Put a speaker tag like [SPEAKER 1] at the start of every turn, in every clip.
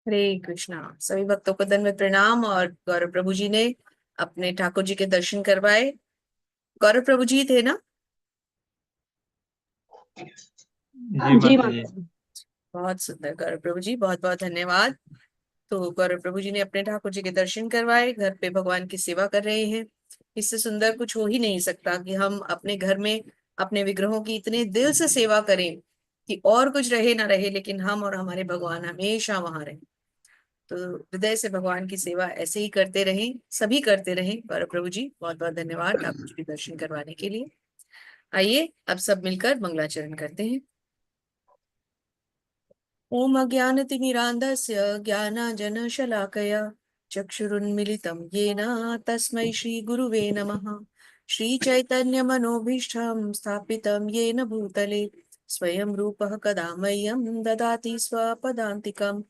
[SPEAKER 1] हरे कृष्णा। सभी भक्तों को दंडवत प्रणाम। और गौरव प्रभु जी ने अपने ठाकुर जी के दर्शन करवाए। गौरव प्रभु जी थे ना?
[SPEAKER 2] जी
[SPEAKER 3] जी
[SPEAKER 2] माता जी।
[SPEAKER 3] माता जी।
[SPEAKER 1] बहुत सुंदर गौरव प्रभु जी, बहुत बहुत धन्यवाद। तो गौरव प्रभु जी ने अपने ठाकुर जी के दर्शन करवाए, घर पे भगवान की सेवा कर रहे हैं। इससे सुंदर कुछ हो ही नहीं सकता कि हम अपने घर में अपने विग्रहों की इतने दिल से सेवा करें कि और कुछ रहे ना रहे, लेकिन हम और हमारे भगवान हमेशा वहां रहे। तो हृदय से भगवान की सेवा ऐसे ही करते रहें, सभी करते रहें। गौरव प्रभु जी बहुत बहुत धन्यवाद ठाकुर जी के दर्शन करवाने के लिए। आइए अब सब मिलकर मंगलाचरण करते हैं। ओम अज्ञानतिमिरान्धस्य ज्ञानाञ्जनशलाकया चक्षुरुन्मिलितं येन तस्मै श्रीगुरुवे नमः। श्रीचैतन्यमनोभीष्टं स्थापितं येन भूतले स्वयं रूपः कदा मह्यं ददाति स्वपदान्तिकं।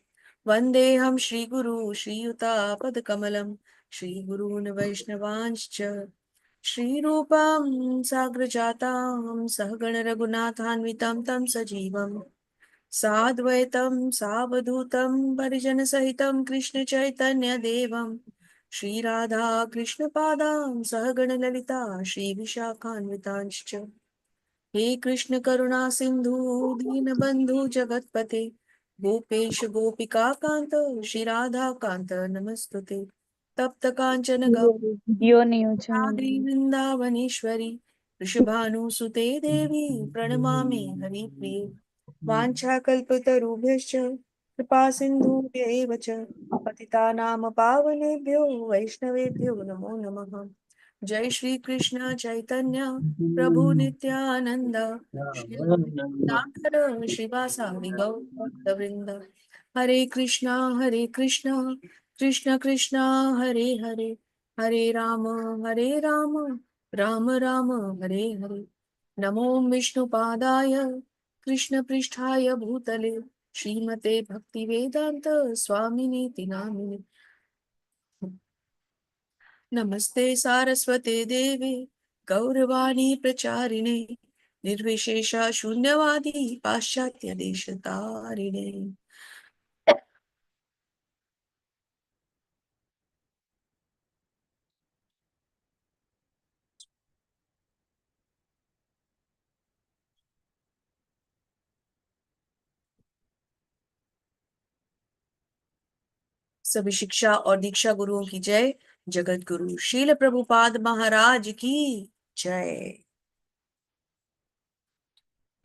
[SPEAKER 1] वन्देऽहं श्रीगुरु श्रीयुतापदकमलं श्रीगुरून् वैष्णवांश्च श्रीरूपं साग्रजातां सहगण रघुनाथान्वितं तं सजीवम् साद्वैतं सावधूतं परिजनसहितं कृष्ण चैतन्य देवं श्रीराधा कृष्णपादां सहगण ललिता श्रीविशाखान्वितांश्च। हे कृष्ण करुणा सिंधु दीनबंधु जगतपते गोपेश गोपिका कांत श्री राधा कांत नमस्तुते। तप्त कांचन
[SPEAKER 3] जियो नहीं हो
[SPEAKER 1] गौरी
[SPEAKER 3] चैनल।
[SPEAKER 1] वृंदावनेश्वरी ऋषभानुसुते देवी प्रणमामि हरिप्रिये। वाञ्छाकल्पतरुभ्यश्च कृपा सिन्धुभ्यैव च पतितानां पावनेभ्यो वैष्णवेभ्यो नमो नमः। जय श्री कृष्ण चैतन्य प्रभु नित्यानंद श्री दामोदर श्रीवासादि गौर भक्तवृंद। हरे कृष्णा कृष्ण कृष्ण हरे हरे, हरे राम राम राम हरे हरे। नमो विष्णुपादाय कृष्ण पृष्ठाय भूतले श्रीमते भक्ति वेदांत स्वामिने नामिने। नमस्ते सारस्वते देवे गौरवाणी प्रचारिणे निर्विशेष शून्यवादी पाश्चात्य देश तारिणे। सभी शिक्षा और दीक्षा गुरुओं की जय। जगत गुरु शील प्रभुपाद महाराज की जय।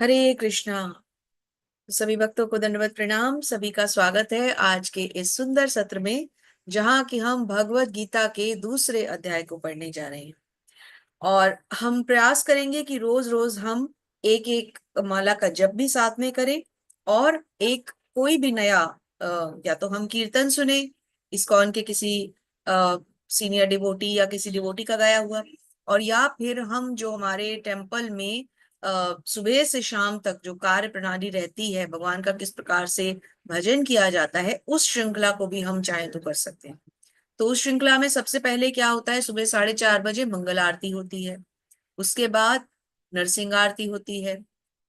[SPEAKER 1] हरे कृष्णा। सभी भक्तों को दंडवत प्रणाम। सभी का स्वागत है आज के इस सुंदर सत्र में, जहाँ की हम भगवत गीता के दूसरे अध्याय को पढ़ने जा रहे हैं। और हम प्रयास करेंगे कि रोज रोज हम एक एक माला का जप भी साथ में करें, और एक कोई भी नया या तो हम कीर्तन सुने इस्कॉन के किसी सीनियर डिवोटी या किसी डिवोटी का गाया हुआ, और या फिर हम जो हमारे टेम्पल में सुबह से शाम तक जो कार्य प्रणाली रहती है, भगवान का किस प्रकार से भजन किया जाता है, उस श्रृंखला को भी हम चाहें तो कर सकते हैं। तो उस श्रृंखला में सबसे पहले क्या होता है, सुबह 4:30 बजे मंगल आरती होती है। उसके बाद नरसिंह आरती होती है,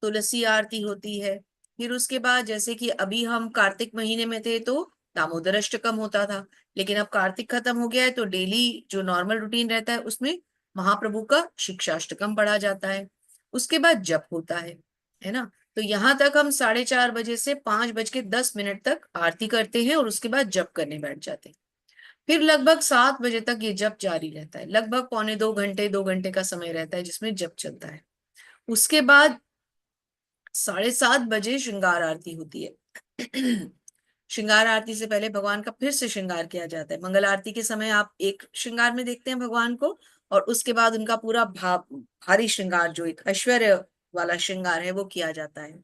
[SPEAKER 1] तुलसी आरती होती है। फिर उसके बाद जैसे कि अभी हम कार्तिक महीने में थे तो दामोदर अष्टकम होता था, लेकिन अब कार्तिक खत्म हो गया है तो डेली जो नॉर्मल रूटीन रहता है उसमें महाप्रभु का शिक्षाष्टकम पढ़ा जाता है। उसके बाद जप होता है ना। तो यहाँ तक हम 4:30 बजे से 5:10 तक आरती करते हैं और उसके बाद जप करने बैठ जाते हैं। फिर लगभग 7 बजे तक ये जप जारी रहता है, लगभग पौने 2 घंटे 2 घंटे का समय रहता है जिसमें जप चलता है। उसके बाद 7:30 बजे श्रृंगार आरती होती है। श्रृंगार आरती से पहले भगवान का फिर से श्रृंगार किया जाता है। मंगल आरती के समय आप एक श्रृंगार में देखते हैं भगवान को, और उसके बाद उनका पूरा भारी श्रृंगार, जो एक ऐश्वर्य वाला श्रृंगार है, वो किया जाता है।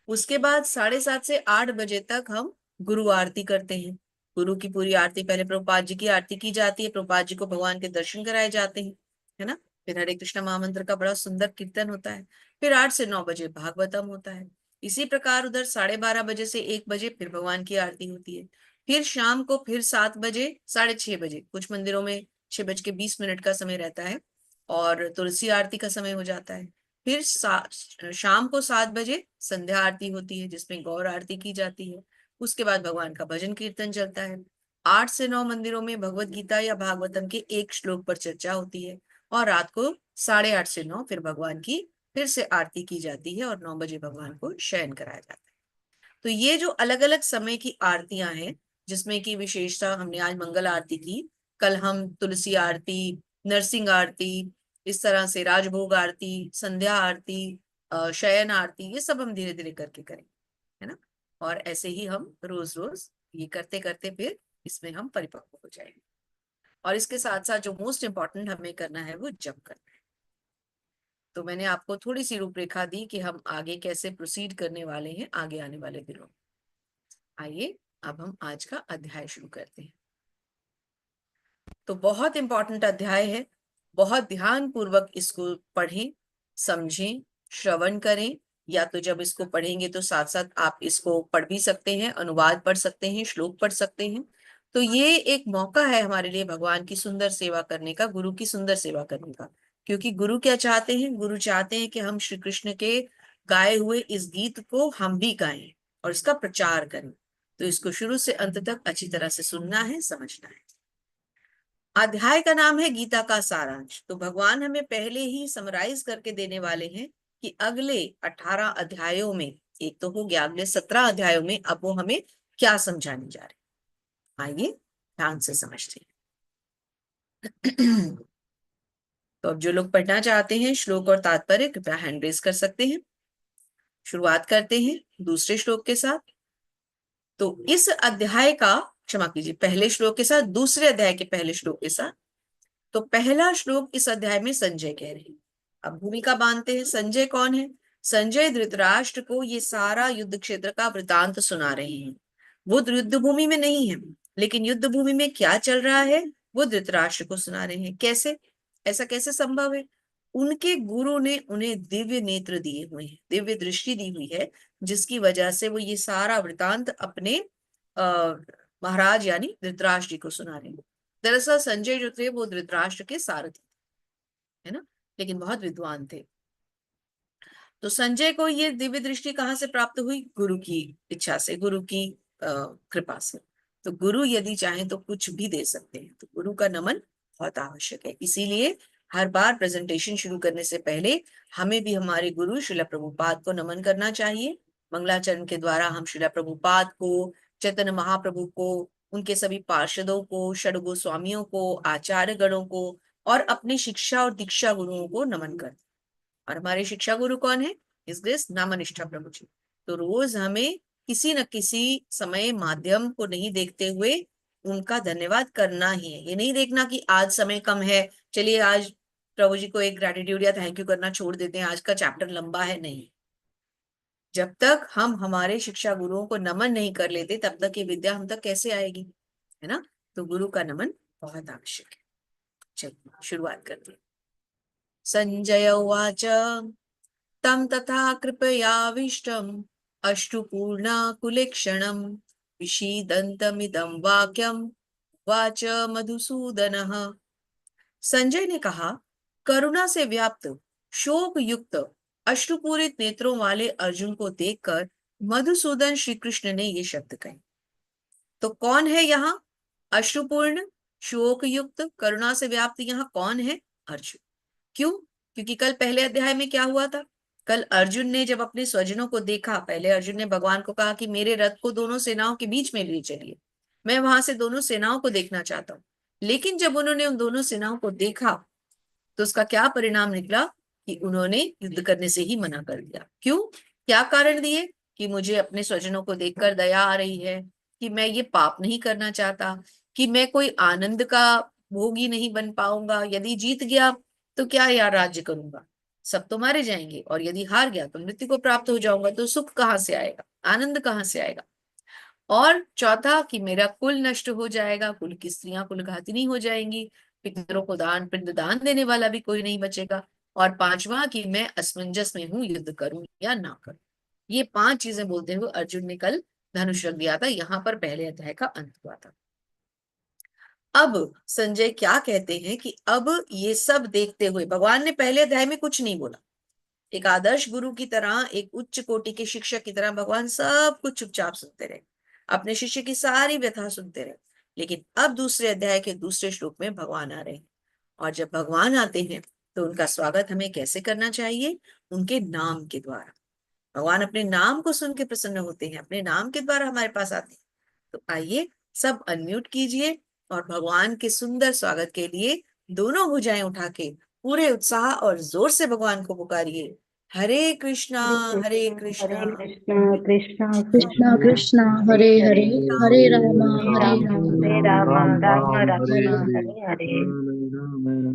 [SPEAKER 1] उसके बाद 7:30 से 8 बजे तक हम गुरु आरती करते हैं। गुरु की पूरी आरती, पहले प्रभुपाद जी की आरती की जाती है, प्रभुपाद जी को भगवान के दर्शन कराए जाते हैं, है ना। फिर हरे कृष्ण महामंत्र का बड़ा सुंदर कीर्तन होता है। फिर 8 से 9 बजे भागवतम होता है। इसी प्रकार उधर 12:30 बजे से 1 बजे फिर भगवान की आरती होती है। फिर शाम को फिर 7 बजे 6:30 बजे, कुछ मंदिरों में 6:20 का समय रहता है, और तुलसी आरती का समय हो जाता है। फिर शाम को 7 बजे संध्या आरती होती है जिसमें गौर आरती की जाती है। उसके बाद भगवान का भजन कीर्तन चलता है। 8 से 9 मंदिरों में भगवत गीता या भागवतम के एक श्लोक पर चर्चा होती है, और रात को 8:30 से 9 फिर भगवान की फिर से आरती की जाती है और 9 बजे भगवान को शयन कराया जाता है। तो ये जो अलग अलग समय की आरतियां हैं, जिसमें की विशेषता, हमने आज मंगल आरती की, कल हम तुलसी आरती, नरसिंह आरती, इस तरह से राजभोग आरती, संध्या आरती, शयन आरती, ये सब हम धीरे धीरे करके करें, है ना। और ऐसे ही हम रोज रोज ये करते करते फिर इसमें हम परिपक्व हो जाएंगे। और इसके साथ साथ जो मोस्ट इंपॉर्टेंट हमें करना है वो जप करना है। तो मैंने आपको थोड़ी सी रूपरेखा दी कि हम आगे कैसे प्रोसीड करने वाले हैं आगे आने वाले दिनों में। आइए अब हम आज का अध्याय शुरू करते हैं। तो बहुत इंपॉर्टेंट अध्याय है, बहुत ध्यान पूर्वक इसको पढ़ें, समझें, श्रवण करें। या तो जब इसको पढ़ेंगे तो साथ साथ आप इसको पढ़ भी सकते हैं, अनुवाद पढ़ सकते हैं, श्लोक पढ़ सकते हैं। तो ये एक मौका है हमारे लिए भगवान की सुंदर सेवा करने का, गुरु की सुंदर सेवा करने का। क्योंकि गुरु क्या चाहते हैं? गुरु चाहते हैं कि हम श्री कृष्ण के गाए हुए इस गीत को हम भी गाएं और इसका प्रचार करें। तो इसको शुरू से अंत तक अच्छी तरह से सुनना है, समझना है। अध्याय का नाम है गीता का सारांश। तो भगवान हमें पहले ही समराइज करके देने वाले हैं कि अगले 18 अध्यायों में, एक तो हो गया, अगले 17 अध्यायों में अब वो हमें क्या समझाने जा रहे हैं। आइए ध्यान से समझते हैं। तो अब जो लोग पढ़ना चाहते हैं श्लोक और तात्पर्य, कृपया हैंड रेज कर सकते हैं। शुरुआत करते हैं दूसरे श्लोक के साथ। तो इस अध्याय का, क्षमा कीजिए, पहले श्लोक के साथ, दूसरे अध्याय के पहले श्लोक के साथ। तो पहला श्लोक इस अध्याय में संजय कह रहे हैं। अब भूमिका बांधते हैं। संजय कौन है? संजय धृतराष्ट्र को ये सारा युद्ध क्षेत्र का वृतांत सुना रहे हैं। वो युद्ध भूमि में नहीं है, लेकिन युद्ध भूमि में क्या चल रहा है वो धृतराष्ट्र को सुना रहे हैं। कैसे? ऐसा कैसे संभव है? उनके गुरु ने उन्हें दिव्य नेत्र दिए हुए हैं, दिव्य दृष्टि दी हुई है, जिसकी वजह से वो ये सारा वृतांत अपने महाराज यानी धृतराष्ट्र जी को सुना रहे हैं। दरअसल संजय जो थे वो धृतराष्ट्र के सारथी है ना, लेकिन बहुत विद्वान थे। तो संजय को ये दिव्य दृष्टि कहाँ से प्राप्त हुई? गुरु की इच्छा से, गुरु की कृपा से। तो गुरु यदि चाहें तो कुछ भी दे सकते हैं। तो गुरु का नमन बहुत आवश्यक है। इसीलिए हर बार प्रेजेंटेशन शुरू करने से पहले हमें भी हमारे गुरु श्रील प्रभुपाद को नमन करना चाहिए। मंगलाचरण के द्वारा हम श्रील प्रभुपाद को, चैतन्य महाप्रभु को, उनके सभी पार्षदों को, षड गोस्वामियों को, आचार्य गणों को और अपने शिक्षा और दीक्षा गुरुओं को नमन करते। और हमारे शिक्षा गुरु कौन है? इस ग्रेस नामनिष्ठा प्रभु जी। तो रोज हमें किसी न किसी समय माध्यम को नहीं देखते हुए उनका धन्यवाद करना ही है। ये नहीं देखना कि आज समय कम है, चलिए आज प्रभु जी को एक ग्रेटिट्यूड या थैंक यू करना छोड़ देते हैं, आज का चैप्टर लंबा है। नहीं, जब तक हम हमारे शिक्षा गुरुओं को नमन नहीं कर लेते तब तक ये विद्या हम तक कैसे आएगी, है ना। तो गुरु का नमन बहुत आवश्यक है। चलिए शुरुआत करते हैं। संजय उवाच तं तथा कृपयाविष्टम् अश्रुपूर्णाकुलेक्षणं विषीदन्तमिदं वाक्यम् उवाच मधुसूदनः। संजय ने कहा, करुणा से व्याप्त शोक युक्त अश्रुपूरित नेत्रों वाले अर्जुन को देखकर मधुसूदन श्री कृष्ण ने ये शब्द कहे। तो कौन है यहाँ अश्रुपूर्ण, शोक युक्त, करुणा से व्याप्त? यहाँ कौन है? अर्जुन। क्यों? क्योंकि कल पहले अध्याय में क्या हुआ था? कल अर्जुन ने जब अपने स्वजनों को देखा, पहले अर्जुन ने भगवान को कहा कि मेरे रथ को दोनों सेनाओं के बीच में ले चलिए, मैं वहां से दोनों सेनाओं को देखना चाहता हूँ। लेकिन जब उन्होंने उन दोनों सेनाओं को देखा तो उसका क्या परिणाम निकला कि उन्होंने युद्ध करने से ही मना कर दिया। क्यों? क्या कारण दिए? कि मुझे अपने स्वजनों को देखकर दया आ रही है, कि मैं ये पाप नहीं करना चाहता, कि मैं कोई आनंद का भोगी नहीं बन पाऊंगा। यदि जीत गया तो क्या यार राज्य करूंगा, सब तो मारे जाएंगे, और यदि हार गया तो मृत्यु को प्राप्त हो जाऊंगा, तो सुख कहाँ से आएगा, आनंद कहाँ से आएगा। और चौथा कि मेरा कुल नष्ट हो जाएगा, कुल की स्त्रियां कुल घातिनी हो जाएंगी, पितरों को दान पिंड दान देने वाला भी कोई नहीं बचेगा। और पांचवा कि मैं असमंजस में हूं, युद्ध करूं या ना करूं। ये 5 चीजें बोलते हुए अर्जुन ने कल धनुष रख दिया था। यहाँ पर पहले अध्याय का अंत हुआ था। अब संजय क्या कहते हैं कि अब ये सब देखते हुए, भगवान ने पहले अध्याय में कुछ नहीं बोला, एक आदर्श गुरु की तरह, एक उच्च कोटि के शिक्षक की तरह भगवान सब कुछ चुपचाप सुनते रहे। अपने शिष्य की सारी व्यथा सुनते रहे। लेकिन अब दूसरे अध्याय के दूसरे श्लोक में भगवान आ रहे हैं, और जब भगवान आते हैं तो उनका स्वागत हमें कैसे करना चाहिए? उनके नाम के द्वारा। भगवान अपने नाम को सुन के प्रसन्न होते हैं, अपने नाम के द्वारा हमारे पास आते हैं। तो आइए सब अनम्यूट कीजिए और भगवान के सुंदर स्वागत के लिए दोनों भुजाएं उठा के पूरे उत्साह और जोर से भगवान को पुकारिए। हरे कृष्णा, हरे कृष्णा,
[SPEAKER 3] हरे कृष्णा कृष्णा
[SPEAKER 4] कृष्णा
[SPEAKER 3] कृष्णा
[SPEAKER 4] कृष्णा हरे
[SPEAKER 3] हरे
[SPEAKER 4] हरे
[SPEAKER 3] हरे
[SPEAKER 4] हरे राम
[SPEAKER 3] हरे
[SPEAKER 4] हरे
[SPEAKER 3] राम
[SPEAKER 4] राम
[SPEAKER 3] हरे राम
[SPEAKER 4] राम
[SPEAKER 3] राम
[SPEAKER 4] राम
[SPEAKER 3] राम
[SPEAKER 4] हरे हरे।
[SPEAKER 3] हरे हरे।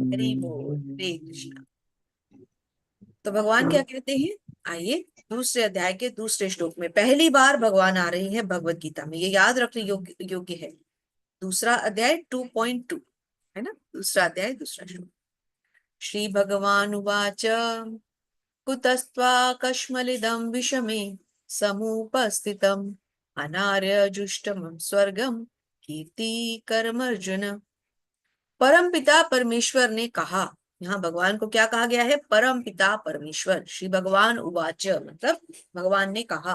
[SPEAKER 1] हरि बोल, हरे कृष्णा। तो भगवान क्या कहते हैं? आइए दूसरे अध्याय के दूसरे श्लोक में पहली बार भगवान आ रहे हैं भगवत गीता में, ये याद रखने योग्य है। दूसरा अध्याय 2.2 है ना, दूसरा अध्याय दूसरा श्लोक। श्री भगवान उवाच कुतस्त्वा कश्मलिदं विषमे समुपस्थितम् अनार्यजुष्टमं स्वर्गम कीर्ति कर्मर्जुन। परम पिता परमेश्वर ने कहा। यहाँ भगवान को क्या कहा गया है? परम पिता परमेश्वर। श्री भगवान उवाच मतलब भगवान ने कहा।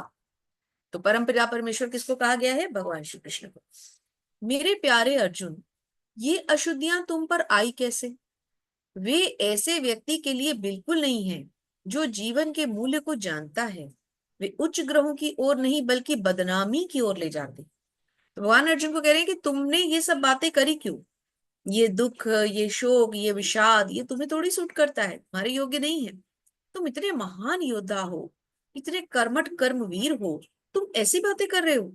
[SPEAKER 1] तो परम पिता परमेश्वर किसको कहा गया है? भगवान श्री कृष्ण को। मेरे प्यारे अर्जुन, ये अशुद्धियां तुम पर आई कैसे? वे ऐसे व्यक्ति के लिए बिल्कुल नहीं है जो जीवन के मूल्य को जानता है। वे उच्च ग्रहों की ओर नहीं बल्कि बदनामी की ओर ले जाते। तो भगवान अर्जुन को कह रहे हैं कि तुमने ये सब बातें करी क्यों? ये दुख, ये शोक, ये विषाद, ये तुम्हें थोड़ी सूट करता है, तुम्हारे योग्य नहीं है। तुम इतने महान योद्धा हो, इतने कर्मठ कर्मवीर हो, तुम ऐसी बातें कर रहे हो?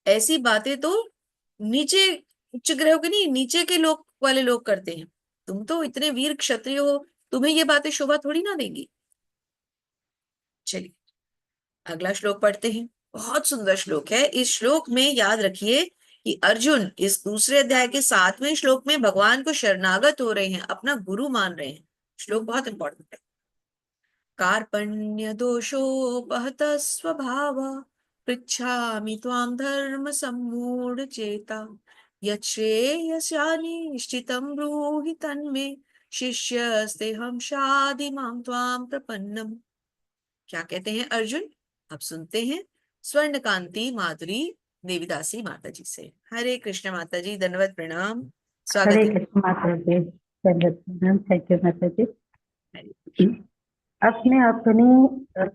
[SPEAKER 1] ऐसी बातें तो नीचे, उच्च ग्रह के नहीं, नीचे के लोग वाले लोग करते हैं। तुम तो इतने वीर क्षत्रिय हो, तुम्हें ये बातें शोभा थोड़ी ना देंगी। चलिए अगला श्लोक पढ़ते हैं। बहुत सुंदर श्लोक है। इस श्लोक में याद रखिए कि अर्जुन इस दूसरे अध्याय के 7वें श्लोक में भगवान को शरणागत हो रहे हैं, अपना गुरु मान रहे हैं। श्लोक बहुत इंपॉर्टेंट है। कार्पण्य दोषोपहत स्वभाव पृच्छामि त्वां धर्म सम्मूढ़ चेता यच्छ्रेयस्यानिश्चितं ब्रूहि तन्मे शिष्यस्तेहं शाधि मां त्वां प्रपन्नम। क्या कहते हैं अर्जुन? अब सुनते हैं स्वर्णकांति माधुरी देवीदासी माता जी से। हरे कृष्ण माता जी, दंडवत प्रणाम, स्वागत
[SPEAKER 3] हरे
[SPEAKER 1] है।
[SPEAKER 3] कृष्ण माता जी। थैंक यू माता जी।
[SPEAKER 1] हरे
[SPEAKER 3] अपने अपनी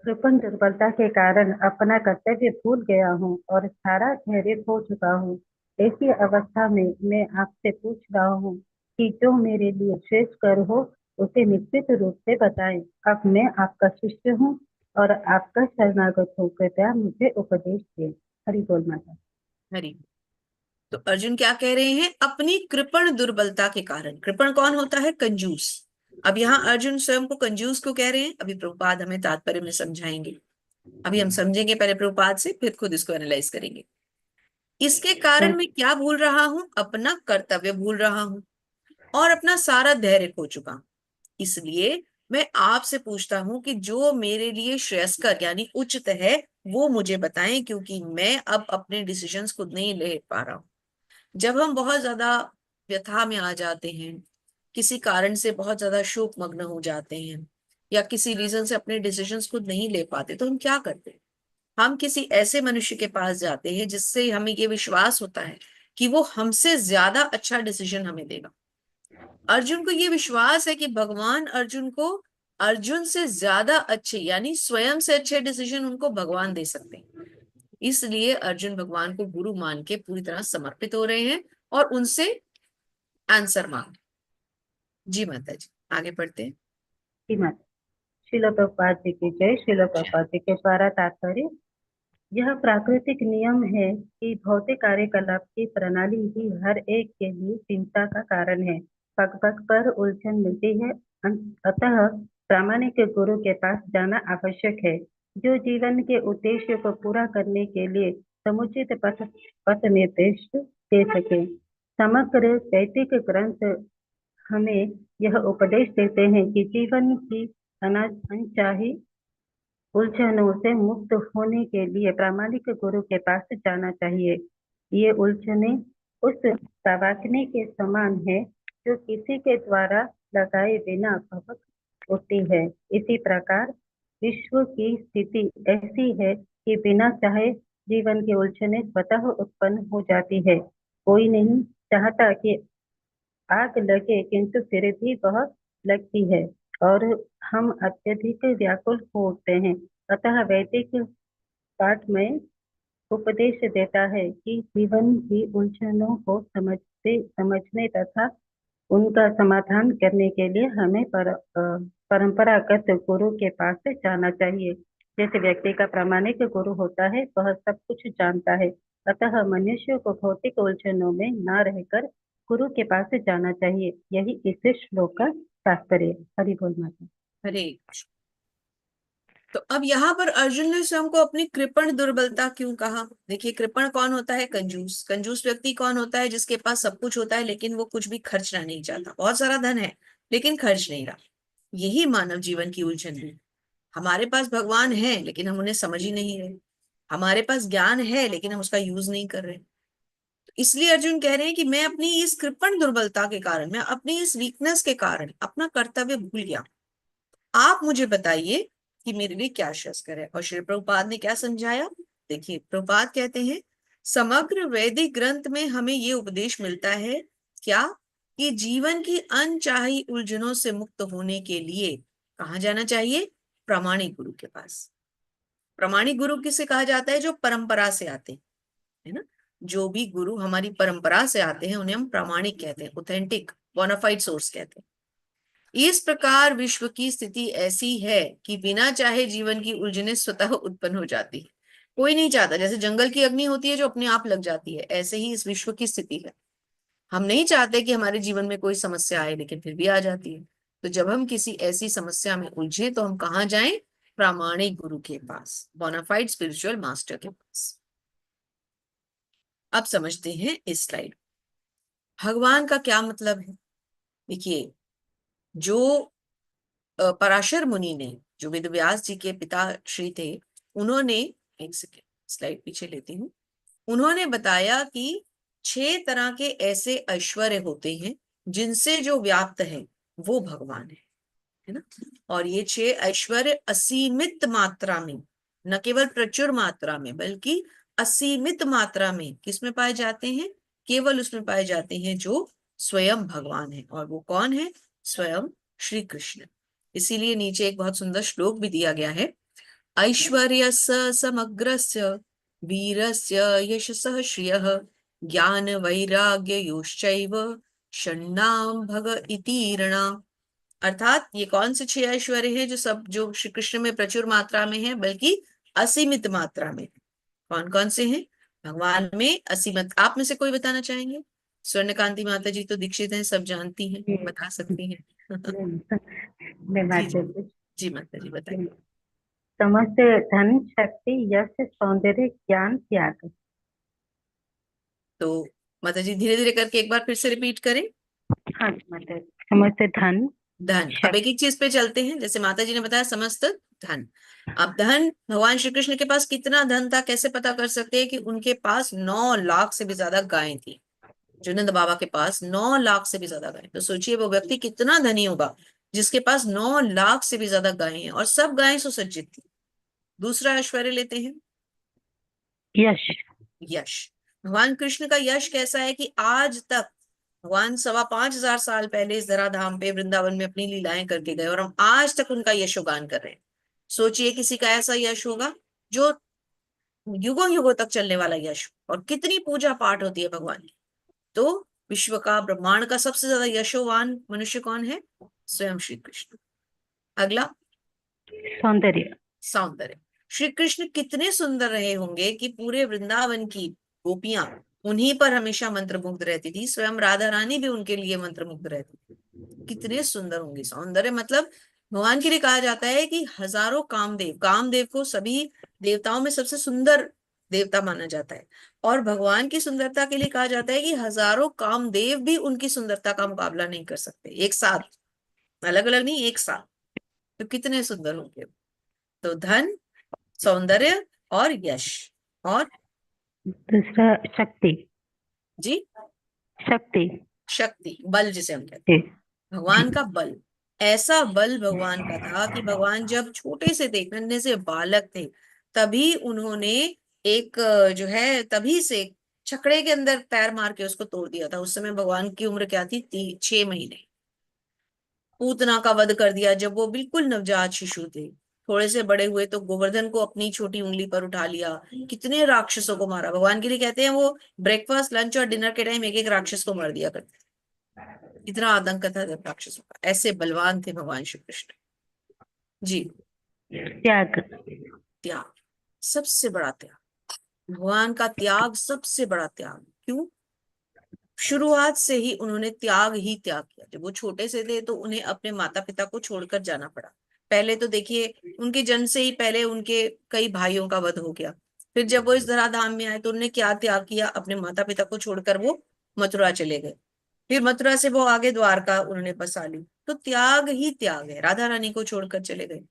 [SPEAKER 3] कृपण दुर्बलता के कारण अपना कर्तव्य भूल गया हूँ और सारा धैर्य खो चुका हूँ। ऐसी अवस्था में मैं आपसे पूछ रहा हूँ कि जो मेरे लिए श्रेष्ठ कर हो उसे निश्चित रूप से बताएं। अब मैं आपका शिष्य हूँ और आपका शरणागत हूँ, कृपया मुझे उपदेश दें। हरि बोल माता।
[SPEAKER 1] हरि। तो अर्जुन क्या कह रहे हैं? अपनी कृपण दुर्बलता के कारण। कृपण कौन होता है? कंजूस। अब यहाँ अर्जुन स्वयं को कंजूस क्यों कह रहे हैं? अभी प्रभुपाद हमें तात्पर्य में समझाएंगे। अभी हम समझेंगे पहले प्रभुपाद से, फिर खुद इसको एनालाइज करेंगे। इसके कारण मैं क्या भूल रहा हूं? अपना कर्तव्य भूल रहा हूं और अपना सारा धैर्य खो चुका हूं। इसलिए मैं आपसे पूछता हूं कि जो मेरे लिए श्रेयस्कर यानी उचित है वो मुझे बताएं, क्योंकि मैं अब अपने डिसीजंस खुद नहीं ले पा रहा हूं। जब हम बहुत ज्यादा व्यथा में आ जाते हैं, किसी कारण से बहुत ज्यादा शोक मग्न हो जाते हैं, या किसी रीजन से अपने डिसीजंस खुद नहीं ले पाते, तो हम क्या करते हैं? हम किसी ऐसे मनुष्य के पास जाते हैं जिससे हमें ये विश्वास होता है कि वो हमसे ज्यादा अच्छा डिसीजन हमें देगा। अर्जुन को ये विश्वास है कि भगवान अर्जुन को अर्जुन से ज्यादा अच्छे यानी स्वयं से अच्छे डिसीजन उनको भगवान दे सकते हैं। इसलिए अर्जुन भगवान को गुरु मान के पूरी तरह समर्पित हो रहे हैं और उनसे आंसर मांग। जी माता जी, आगे पढ़ते हैं।
[SPEAKER 3] जी माता। श्रील प्रभुपाद जी की जय। श्रील प्रभुपाद जी के द्वारा तात्पर्य। यह प्राकृतिक नियम है कि भौतिक कार्यकलाप की प्रणाली ही हर एक के लिए चिंता का कारण है। पग पग पर उलझन मिलती है। अतः प्रामाणिक गुरु के पास जाना आवश्यक है, जो जीवन के उद्देश्य को पूरा करने के लिए समुचित पथ निर्देश दे सके। समग्र वैदिक ग्रंथ हमें यह उपदेश देते हैं कि जीवन की अनचाही उलझनों से मुक्त होने के लिए प्रामाणिक गुरु के पास जाना चाहिए। ये उलझने उस तवाकने के समान है जो किसी के द्वारा लगाए बिना भभक उठती है। इसी प्रकार विश्व की स्थिति ऐसी है कि बिना चाहे जीवन की उलझनें स्वतः उत्पन्न हो जाती है। कोई नहीं चाहता कि आग लगे, किंतु फिर भी वह लगती है और हम अत्यधिक व्याकुल हो उठते हैं। अतः वैदिक पाठ में उपदेश देता है कि जीवन की उलझनों को समझने तथा उनका समाधान करने के लिए हमें परंपरागत गुरु के पास जाना चाहिए। जैसे व्यक्ति का प्रामाणिक गुरु होता है, वह सब कुछ जानता है। अतः मनुष्य को भौतिक उलझनों में न रहकर गुरु के पास जाना चाहिए। यही इस श्लोक का तात्पर्य है। हरि बोल माता।
[SPEAKER 1] हरे कृष्ण। तो अब यहाँ पर अर्जुन ने स्वयं को अपनी कृपण दुर्बलता क्यों कहा? देखिए, कृपण कौन होता है? कंजूस। कंजूस व्यक्ति कौन होता है? जिसके पास सब कुछ होता है लेकिन वो कुछ भी खर्चना नहीं चाहता। बहुत सारा धन है लेकिन खर्च नहीं रहा। यही मानव जीवन की उलझन है। हमारे पास भगवान है लेकिन हम उन्हें समझ ही नहीं रहे। हमारे पास ज्ञान है लेकिन हम उसका यूज नहीं कर रहे। तो इसलिए अर्जुन कह रहे हैं कि मैं अपनी इस कृपण दुर्बलता के कारण, मैं अपनी इस वीकनेस के कारण अपना कर्तव्य भूल गया। आप मुझे बताइए कि मेरे लिए क्या श्रेयस्कर है। और श्री प्रभुपाद ने क्या समझाया? देखिए, प्रभुपाद कहते हैं समग्र वैदिक ग्रंथ में हमें ये उपदेश मिलता है क्या, कि जीवन की अनचाही उलझनों से मुक्त होने के लिए कहाँ जाना चाहिए? प्रामाणिक गुरु के पास। प्रामाणिक गुरु किसे कहा जाता है? जो परंपरा से आते हैं, है ना। जो भी गुरु हमारी परंपरा से आते हैं उन्हें हम प्रामाणिक कहते हैं, ऑथेंटिक बोनाफाइड सोर्स कहते हैं। इस प्रकार विश्व की स्थिति ऐसी है कि बिना चाहे जीवन की उलझनें स्वतः उत्पन्न हो जाती है। कोई नहीं चाहता, जैसे जंगल की अग्नि होती है जो अपने आप लग जाती है, ऐसे ही इस विश्व की स्थिति है। हम नहीं चाहते कि हमारे जीवन में कोई समस्या आए लेकिन फिर भी आ जाती है। तो जब हम किसी ऐसी समस्या में उलझे तो हम कहाँ जाएं? प्रामाणिक गुरु के पास, बोनाफाइड स्पिरिचुअल मास्टर के पास। अब समझते हैं इस स्लाइड। भगवान का क्या मतलब है? देखिए, जो पराशर मुनि ने, जो वेद व्यास जी के पिता श्री थे, उन्होंने, एक सेकेंड स्लाइड पीछे लेती हूँ, उन्होंने बताया कि 6 तरह के ऐसे ऐश्वर्य होते हैं जिनसे जो व्याप्त है वो भगवान है ना। और ये 6 ऐश्वर्य असीमित मात्रा में, न केवल प्रचुर मात्रा में बल्कि असीमित मात्रा में किसमें पाए जाते हैं? केवल उसमें पाए जाते हैं जो स्वयं भगवान है। और वो कौन है? स्वयं श्री कृष्ण। इसीलिए नीचे एक बहुत सुंदर श्लोक भी दिया गया है, ऐश्वर्यस्य समग्रस्य वीरस्य यशसः श्रियः ज्ञान वैराग्य योश्चैव षण्णाम भग इतीरणा। अर्थात ये कौन से 6 ऐश्वर्य हैं जो श्री कृष्ण में प्रचुर मात्रा में है बल्कि असीमित मात्रा में? कौन कौन से हैं? भगवान में असीमित। आप में से कोई बताना चाहेंगे? स्वर्णकांति माता जी तो दीक्षित हैं, सब जानती हैं, बता सकती हैं।
[SPEAKER 3] मैं
[SPEAKER 1] जी
[SPEAKER 3] माता
[SPEAKER 1] जी
[SPEAKER 3] जी।
[SPEAKER 1] जी माता जी बताइए।
[SPEAKER 3] समस्त धन शक्ति यश सौंदर्य ज्ञान त्याग।
[SPEAKER 1] तो माता जी धीरे धीरे करके एक बार फिर से रिपीट करें।
[SPEAKER 3] हाँ माता जी। समस्त धन
[SPEAKER 1] धन। अब एक
[SPEAKER 3] शक्ति।
[SPEAKER 1] एक चीज पे चलते हैं। जैसे माता जी ने बताया समस्त धन। अब धन, भगवान श्री कृष्ण के पास कितना धन था कैसे पता कर सकते हैं? कि उनके पास 9 लाख से भी ज्यादा गायें थी। जुनंद बाबा के पास 9 लाख से भी ज्यादा गायें। तो सोचिए वो व्यक्ति कितना धनी होगा जिसके पास 9 लाख से भी ज्यादा गायें हैं और सब गायें सुसज्जित थी। दूसरा ऐश्वर्य लेते हैं,
[SPEAKER 3] यश।
[SPEAKER 1] यश। भगवान कृष्ण का यश कैसा है कि आज तक भगवान 5,500 साल पहले इस धराधाम पे वृंदावन में अपनी लीलाएं करके गए और हम आज तक उनका यशोगान कर रहे हैं। सोचिए किसी का ऐसा यश होगा जो युगों युगों तक चलने वाला यश, और कितनी पूजा पाठ होती है भगवान की। तो विश्व का, ब्रह्मांड का सबसे ज्यादा यशोवान मनुष्य कौन है? स्वयं श्री कृष्ण। अगला,
[SPEAKER 3] सौंदर्य।
[SPEAKER 1] सौंदर्य। श्री कृष्ण कितने सुंदर रहे होंगे कि पूरे वृंदावन की गोपियां उन्हीं पर हमेशा मंत्रमुग्ध रहती थी। स्वयं राधा रानी भी उनके लिए मंत्रमुग्ध रहती थी। कितने सुंदर होंगे। सौंदर्य मतलब भगवान के लिए कहा जाता है कि हजारों कामदेव, कामदेव को सभी देवताओं में सबसे सुंदर देवता माना जाता है। और भगवान की सुंदरता के लिए कहा जाता है कि हजारों कामदेव भी उनकी सुंदरता का मुकाबला नहीं कर सकते एक साथ, अलग अलग नहीं, एक साथ। तो कितने सुंदर होंगे। तो धन, सौंदर्य और यश और
[SPEAKER 3] दूसरा शक्ति।
[SPEAKER 1] जी,
[SPEAKER 3] शक्ति।
[SPEAKER 1] शक्ति, बल जिसे हम कहते
[SPEAKER 3] जी।
[SPEAKER 1] हैं, भगवान का बल। ऐसा बल भगवान का था कि भगवान जब छोटे से थे, नन्हे से बालक थे, तभी उन्होंने एक जो है तभी से छकड़े के अंदर पैर मार के उसको तोड़ दिया था। उस समय भगवान की उम्र क्या थी? 6 महीने। पूतना का वध कर दिया जब वो बिल्कुल नवजात शिशु थे। थोड़े से बड़े हुए तो गोवर्धन को अपनी छोटी उंगली पर उठा लिया। कितने राक्षसों को मारा भगवान के लिए, कहते हैं वो ब्रेकफास्ट लंच और डिनर के टाइम एक एक राक्षस को मार दिया करते। इतना आतंक था जब राक्षसों का, ऐसे बलवान थे भगवान श्री कृष्ण जी।
[SPEAKER 3] त्याग।
[SPEAKER 1] त्याग, सबसे बड़ा त्याग, भगवान का त्याग सबसे बड़ा त्याग। क्यों? शुरुआत से ही उन्होंने त्याग ही त्याग किया। जब वो छोटे से थे तो उन्हें अपने माता पिता को छोड़कर जाना पड़ा। पहले तो देखिए उनके जन्म से ही पहले उनके कई भाइयों का वध हो गया। फिर जब वो इस धराधाम में आए तो उन्होंने क्या त्याग किया? अपने माता पिता को छोड़कर वो मथुरा चले गए। फिर मथुरा से वो आगे द्वारका उन्होंने बसा ली। तो त्याग ही त्याग है, राधा रानी को छोड़कर चले गए।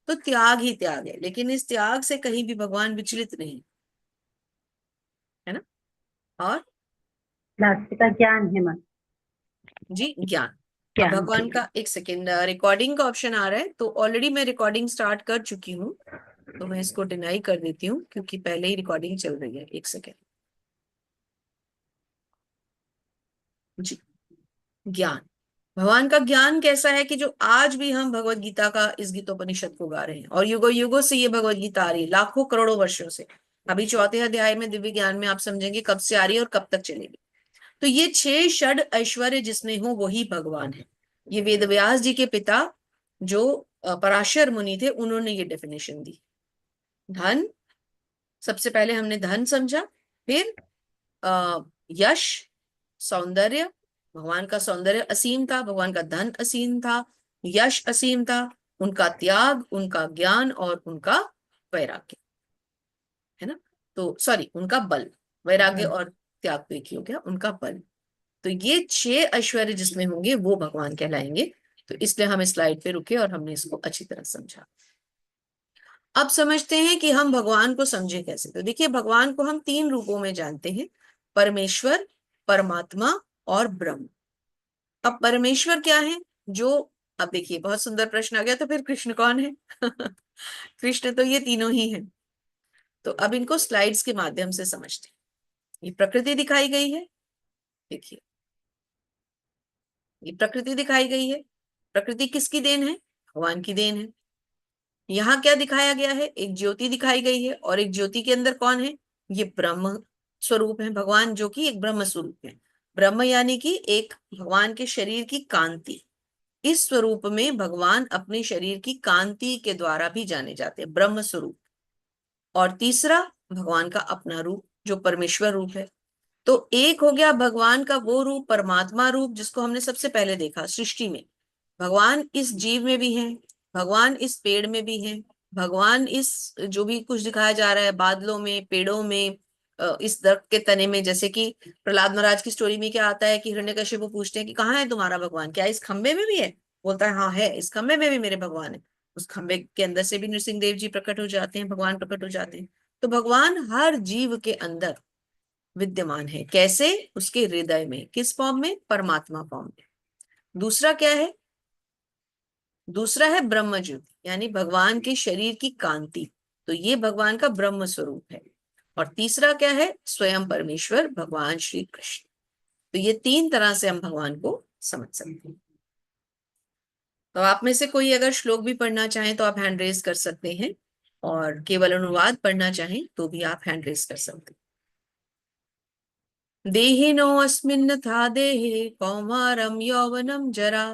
[SPEAKER 1] तो त्याग ही त्याग है, लेकिन इस त्याग से कहीं भी भगवान विचलित नहीं, है ना। और
[SPEAKER 3] लास्ट का ज्ञान है मन।
[SPEAKER 1] जी, ज्ञान। अब
[SPEAKER 3] ज्ञान
[SPEAKER 1] भगवान का एक सेकेंड रिकॉर्डिंग का ऑप्शन आ रहा है, तो ऑलरेडी मैं रिकॉर्डिंग स्टार्ट कर चुकी हूँ, तो मैं इसको डिनाई कर देती हूँ क्योंकि पहले ही रिकॉर्डिंग चल रही है। एक सेकेंड जी। ज्ञान, भगवान का ज्ञान कैसा है कि जो आज भी हम भगवत गीता का इस गीतोपनिषद को गा रहे हैं और युगो युगो से ये भगवत गीता आ रही है, लाखों करोड़ों वर्षों से। अभी चौथे अध्याय में दिव्य ज्ञान में आप समझेंगे कब से आ रही है और कब तक चलेगी। तो ये 6 षड ऐश्वर्य जिसमें हो वही भगवान है। ये वेद व्यास जी के पिता जो पराशर मुनि थे उन्होंने ये डेफिनेशन दी। धन, सबसे पहले हमने धन समझा, फिर यश, सौंदर्य, भगवान का सौंदर्य असीम था, भगवान का धन असीम था, यश असीम था, उनका त्याग, उनका ज्ञान और उनका वैराग्य, है ना। तो सॉरी, उनका बल, वैराग्य और त्याग तो एक ही हो गया, उनका बल। तो ये 6 ऐश्वर्य जिसमें होंगे वो भगवान कहलाएंगे। तो इसलिए हम इस स्लाइड पे रुके और हमने इसको अच्छी तरह समझा। अब समझते हैं कि हम भगवान को समझे कैसे। तो देखिए भगवान को हम 3 रूपों में जानते हैं, परमेश्वर, परमात्मा और ब्रह्म। अब परमेश्वर क्या है? जो, अब देखिए बहुत सुंदर प्रश्न आ गया, तो फिर कृष्ण कौन है? कृष्ण तो ये तीनों ही हैं। तो अब इनको स्लाइड्स के माध्यम से समझते हैं। ये प्रकृति दिखाई गई है, देखिए ये प्रकृति दिखाई गई है। प्रकृति किसकी देन है? भगवान की देन है। यहाँ क्या दिखाया गया है? एक ज्योति दिखाई गई है, और एक ज्योति के अंदर कौन है? ये ब्रह्म स्वरूप है भगवान, जो कि एक ब्रह्म स्वरूप है। ब्रह्म यानी कि एक भगवान के शरीर की कांति। इस स्वरूप में भगवान अपने शरीर की कांति के द्वारा भी जाने जाते हैं, ब्रह्म स्वरूप। और तीसरा भगवान का अपना रूप जो परमेश्वर रूप है। तो एक हो गया भगवान का वो रूप, परमात्मा रूप, जिसको हमने सबसे पहले देखा सृष्टि में। भगवान इस जीव में भी है, भगवान इस पेड़ में भी है, भगवान इस जो भी कुछ दिखाया जा रहा है बादलों में, पेड़ों में, इस दरख्त के तने में। जैसे कि प्रहलाद महाराज की स्टोरी में क्या आता है कि हिरण्यकश्यप पूछते हैं कि कहाँ है तुम्हारा भगवान, क्या इस खंबे में भी है? बोलता है हाँ है, इस खंबे में भी मेरे भगवान है। उस खंबे के अंदर से भी नृसिंह देव जी प्रकट हो जाते हैं, भगवान प्रकट हो जाते हैं। तो भगवान हर जीव के अंदर विद्यमान है। कैसे? उसके हृदय में। किस फॉर्म में? परमात्मा फॉर्म में। दूसरा क्या है? दूसरा है ब्रह्म ज्योति, यानी भगवान के शरीर की कांति। तो ये भगवान का ब्रह्म स्वरूप है। और तीसरा क्या है? स्वयं परमेश्वर भगवान श्री कृष्ण। तो ये 3 तरह से हम भगवान को समझ सकते हैं। तो आप में से कोई अगर श्लोक भी पढ़ना चाहें तो आप हैंड रेज कर सकते हैं, और केवल अनुवाद पढ़ना चाहें तो भी आप हैंड रेज कर सकते हैं। देहिनोऽस्मिन् था देहे कौमारं यौवनं जरा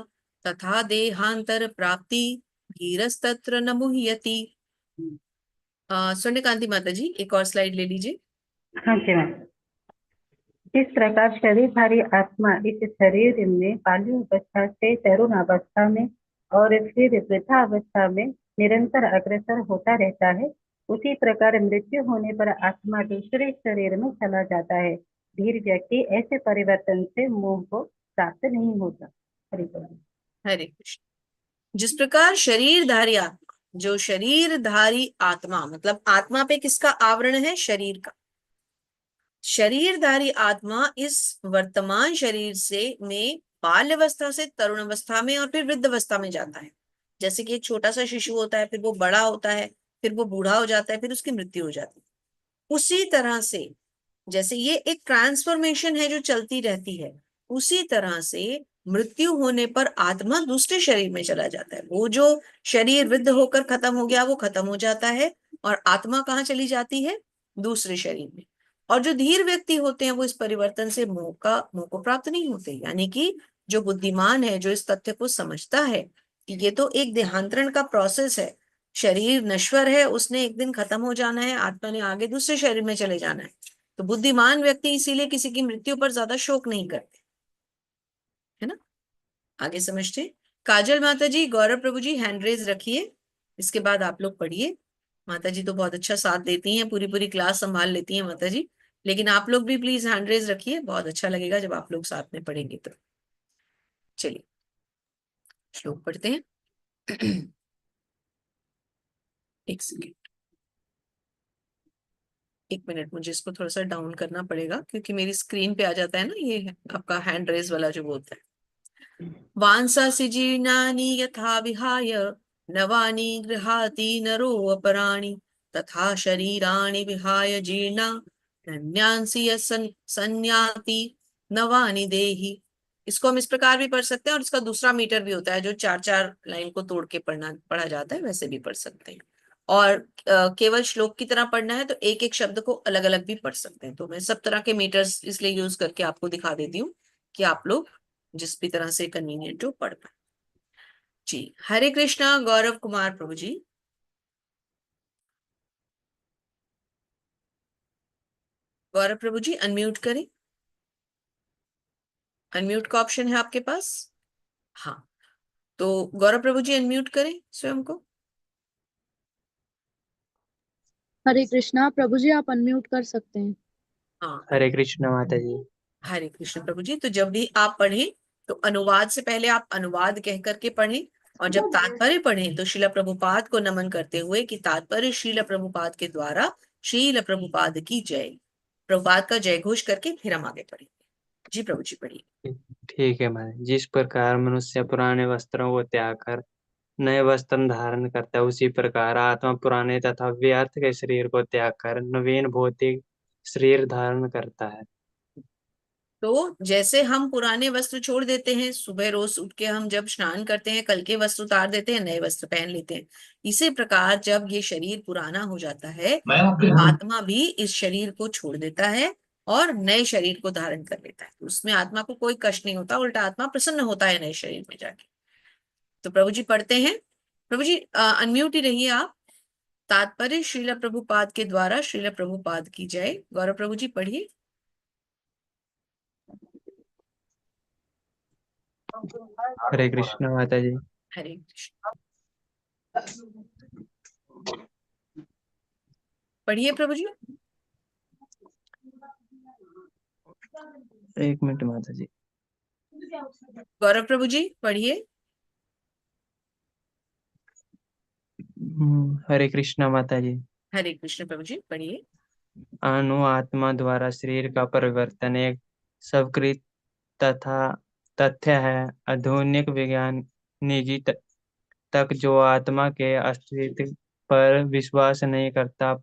[SPEAKER 1] तथा देहांतर प्राप्ति धीरस्तत्र न मुह्यति। स्वर्णकांति माता जी एक और स्लाइड ले लीजिए।
[SPEAKER 3] हाँ जी मैम। जिस प्रकार शरीरधारी आत्मा इस शरीर में बाल्यावस्था से तरुणावस्था में और फिर वृद्धावस्था में निरंतर अग्रसर होता रहता है, उसी प्रकार मृत्यु होने पर आत्मा दूसरे शरीर में चला जाता है। धीर व्यक्ति ऐसे परिवर्तन से मोह को प्राप्त नहीं होता। हरि बोल।
[SPEAKER 1] हरे कृष्ण। जिस प्रकार शरीरधारी आत्मा, जो शरीरधारी आत्मा मतलब आत्मा पे किसका आवरण है? शरीर का। शरीरधारी आत्मा इस वर्तमान शरीर से में बाल्यावस्था से तरुण अवस्था में और फिर वृद्ध अवस्था में जाता है। जैसे कि एक छोटा सा शिशु होता है, फिर वो बड़ा होता है, फिर वो बूढ़ा हो जाता है, फिर उसकी मृत्यु हो जाती है। उसी तरह से जैसे ये एक ट्रांसफॉर्मेशन है जो चलती रहती है, उसी तरह से मृत्यु होने पर आत्मा दूसरे शरीर में चला जाता है। वो जो शरीर वृद्ध होकर खत्म हो गया वो खत्म हो जाता है और आत्मा कहाँ चली जाती है? दूसरे शरीर में। और जो धीर व्यक्ति होते हैं वो इस परिवर्तन से मोह को प्राप्त नहीं होते। यानी कि जो बुद्धिमान है, जो इस तथ्य को समझता है कि ये तो एक देहांतरण का प्रोसेस है, शरीर नश्वर है, उसने एक दिन खत्म हो जाना है, आत्मा ने आगे दूसरे शरीर में चले जाना है, तो बुद्धिमान व्यक्ति इसीलिए किसी की मृत्यु पर ज्यादा शोक नहीं करते, है ना। आगे समझते हैं। काजल माता जी, गौरव प्रभु जी, हैंड रेज रखिए, इसके बाद आप लोग पढ़िए। माता जी तो बहुत अच्छा साथ देती हैं, पूरी पूरी क्लास संभाल लेती हैं माता जी, लेकिन आप लोग भी प्लीज हैंड रेज रखिए, बहुत अच्छा लगेगा जब आप लोग साथ में पढ़ेंगे तो। चलिए श्लोक पढ़ते हैं। एक सेकेंड, एक मिनट, मुझे इसको थोड़ा सा डाउन करना पड़ेगा क्योंकि मेरी स्क्रीन पे आ जाता है ना ये आपका हैंड रेज वाला जो बोलता है। वांसासि जीर्णानि यथा विहाय नवानि गृहाति नरो अपराणि तथा शरीराणि विहाय जीर्णा नन्यांसि संयाति नवानि देहि। इसको हम इस प्रकार भी पढ़ सकते हैं और इसका दूसरा मीटर भी होता है जो चार चार लाइन को तोड़ के पढ़ा जाता है, वैसे भी पढ़ सकते हैं। और केवल श्लोक की तरह पढ़ना है तो एक एक शब्द को अलग अलग भी पढ़ सकते हैं। तो मैं सब तरह के मीटर्स इसलिए यूज करके आपको दिखा देती हूँ कि आप लोग जिस भी तरह से कन्वीनियंट हो पढ़ पाए। जी, हरे कृष्णा। गौरव कुमार प्रभु जी, गौरव प्रभु जी अनम्यूट करें, अनम्यूट का ऑप्शन है आपके पास। हाँ, तो गौरव प्रभु जी अनम्यूट करें स्वयं को।
[SPEAKER 4] हरे कृष्णा प्रभु जी, आप अनम्यूट कर सकते हैं।
[SPEAKER 1] हाँ,
[SPEAKER 2] हरे कृष्ण माता जी।
[SPEAKER 1] हरे कृष्ण प्रभु जी। तो जब भी आप पढ़ें तो अनुवाद से पहले आप अनुवाद कह करके पढ़ें, और जब तात्पर्य पढ़ें तो श्रील प्रभुपाद को नमन करते हुए कि तात्पर्य श्रील प्रभुपाद के द्वारा श्रील प्रभुपाद की जय, प्रभुपाद का जय घोष करके फिर हम आगे पढ़ेंगे। जी प्रभु जी पढ़िए।
[SPEAKER 2] ठीक है माता। जिस प्रकार मनुष्य पुराने वस्त्रों को त्याग कर नए वस्त्र धारण करता है, उसी प्रकार आत्मा पुराने तथा व्यर्थ के शरीर को त्याग कर नवीन भौतिक शरीर धारण करता है।
[SPEAKER 1] तो जैसे हम पुराने वस्त्र छोड़ देते हैं, सुबह रोज उठ के हम जब स्नान करते हैं कल के वस्त्र उतार देते हैं, नए वस्त्र पहन लेते हैं, इसी प्रकार जब ये शरीर पुराना हो जाता है तो आत्मा भी इस शरीर को छोड़ देता है और नए शरीर को धारण कर लेता है। तो उसमें आत्मा को कोई कष्ट नहीं होता, उल्टा आत्मा प्रसन्न होता है नए शरीर में जाके। तो प्रभु जी पढ़ते हैं। प्रभु जी अनम्यूट ही रहिए आप। तात्पर्य श्रील प्रभुपाद के द्वारा श्रील प्रभुपाद की जय। गौरव प्रभु जी पढ़िए।
[SPEAKER 2] हरे कृष्ण माता जी।
[SPEAKER 1] हरे कृष्ण, पढ़िए प्रभु जी।
[SPEAKER 2] एक मिनट माता जी।
[SPEAKER 1] गौरव प्रभु जी पढ़िए।
[SPEAKER 2] हरे कृष्ण माता जी।
[SPEAKER 1] हरे कृष्ण प्रभु जी पढ़िए।
[SPEAKER 2] अणु आत्मा द्वारा शरीर का परिवर्तन एक स्वीकृत तथा तथ्य है। आधुनिक विज्ञान निजी तक जो आत्मा के अस्तित्व पर विश्वास नहीं करता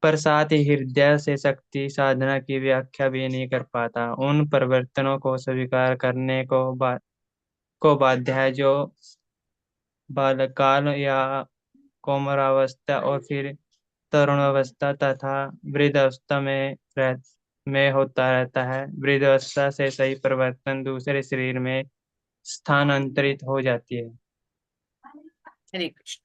[SPEAKER 2] पर साथ ही हृदय से शक्ति साधना की व्याख्या भी नहीं कर पाता, उन परिवर्तनों को स्वीकार करने को बाध्य है जो बालकाल या कोमरावस्था और फिर तरुणावस्था तथा वृद्धावस्था में होता रहता है। वृद्धावस्था से सही परिवर्तन दूसरे शरीर में स्थानांतरित हो जाती है।
[SPEAKER 1] हरे कृष्ण।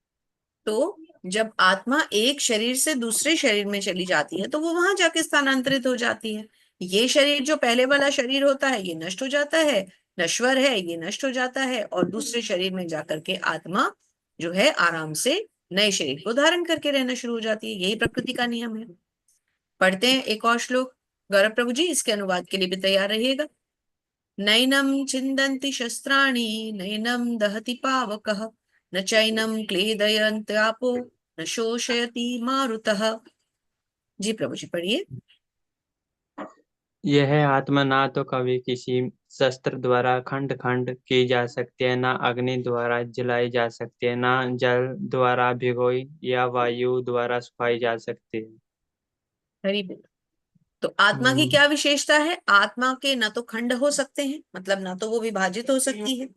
[SPEAKER 1] तो जब आत्मा एक शरीर से दूसरे शरीर में चली जाती है तो वो वहां जाके स्थानांतरित हो जाती है। ये शरीर जो पहले वाला शरीर होता है ये नष्ट हो जाता है, नश्वर है, ये नष्ट हो जाता है, और दूसरे शरीर में जाकर के आत्मा जो है आराम से नए शरीर को धारण करके रहना शुरू हो जाती है। यही प्रकृति का नियम है। पढ़ते हैं एक और श्लोक। गौरव प्रभु जी इसके अनुवाद के लिए भी तैयार रहिएगा। नैनम छिन्दन्ति शस्त्राणि नैनम दहति पावकः न चैनम क्लेदयन्त्यापो न शोषयति मारुतः। जी प्रभु जी पढ़िए।
[SPEAKER 2] यह आत्मा ना तो कभी किसी शस्त्र द्वारा खंड खंड की जा सकती है, ना अग्नि द्वारा जलाई जा सकती है, ना जल द्वारा भिगोई या वायु द्वारा सुखाई जा सकती है।
[SPEAKER 1] हरी बोल। तो आत्मा की क्या विशेषता है? आत्मा के न तो खंड हो सकते हैं, मतलब ना तो वो विभाजित हो सकती है,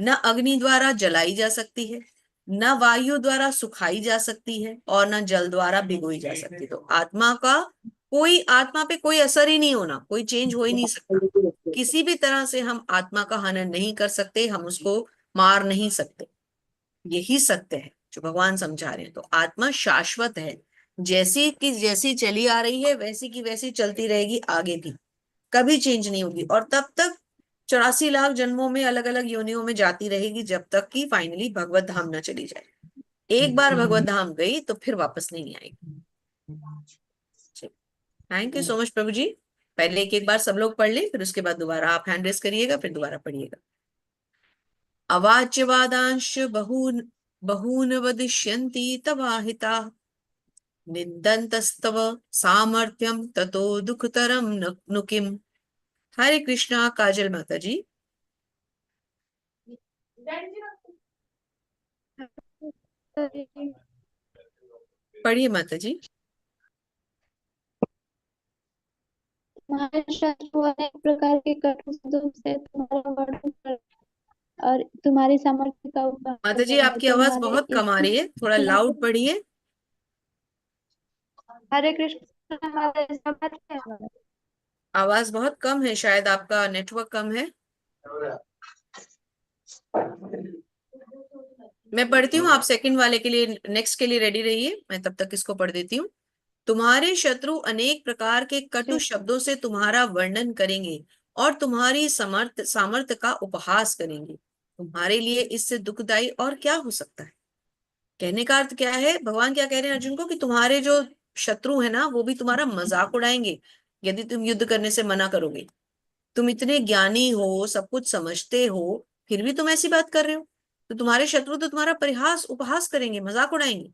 [SPEAKER 1] न अग्नि द्वारा जलाई जा सकती है, न वायु द्वारा सुखाई जा सकती है, और न जल द्वारा भिगोई जा सकती। तो आत्मा पे कोई असर ही नहीं होना, कोई चेंज हो ही नहीं सकता। किसी भी तरह से हम आत्मा का हनन नहीं कर सकते, हम उसको मार नहीं सकते। यही सत्य है जो भगवान समझा रहे हैं। तो आत्मा शाश्वत है, जैसी की जैसी चली आ रही है वैसी की वैसी चलती रहेगी आगे भी, कभी चेंज नहीं होगी। और तब तक 84 लाख जन्मों में अलग अलग योनियों में जाती रहेगी, जब तक कि फाइनली भगवत धाम न चली जाए। एक बार भगवत धाम गई तो फिर वापस नहीं आएगी। थैंक यू सो मच प्रभु जी। पहले एक एक बार सब लोग पढ़ लें, फिर उसके बाद दोबारा आप हैंड रेस करिएगा, फिर दोबारा पढ़िएगा। अवाच्यवादांश बहून बहून वदिष्यन्ति तवाहिता, निन्दन्तस्तव सामर्थ्यम ततो दुखतरम नु किम। हरे कृष्णा। काजल माता जी पढ़िए माता जी।
[SPEAKER 5] तुम्हारे शत्रु अनेक प्रकार के कटु शब्दों से तुम्हारा वर्णन कर और तुम्हारी सामर्थ्य का उपहास
[SPEAKER 1] माता जी
[SPEAKER 5] करेंगे।
[SPEAKER 1] आपकी आवाज
[SPEAKER 5] तुम्हारे
[SPEAKER 1] बहुत कम आ
[SPEAKER 5] इष्ट
[SPEAKER 1] रही है, थोड़ा लाउड पढ़िए।
[SPEAKER 5] हरे कृष्ण हमारे समझ है हमारे।
[SPEAKER 1] आवाज बहुत कम है, शायद आपका नेटवर्क कम है। मैं पढ़ती हूँ, आप सेकंड वाले के लिए, नेक्स्ट के लिए रेडी रहिए, मैं तब तक इसको पढ़ देती हूँ। तुम्हारे शत्रु अनेक प्रकार के कटु शब्दों से तुम्हारा वर्णन करेंगे और तुम्हारी सामर्थ्य का उपहास करेंगे। तुम्हारे लिए इससे दुखदाई और क्या हो सकता है? कहने का अर्थ क्या है? भगवान क्या कह रहे हैं अर्जुन को कि तुम्हारे जो शत्रु है ना, वो भी तुम्हारा मजाक उड़ाएंगे यदि तुम युद्ध करने से मना करोगे। तुम इतने ज्ञानी हो, सब कुछ समझते हो, फिर भी तुम ऐसी बात कर रहे हो। तो तुम्हारे शत्रु तो तुम्हारा परिहास उपहास करेंगे, मजाक उड़ाएंगे।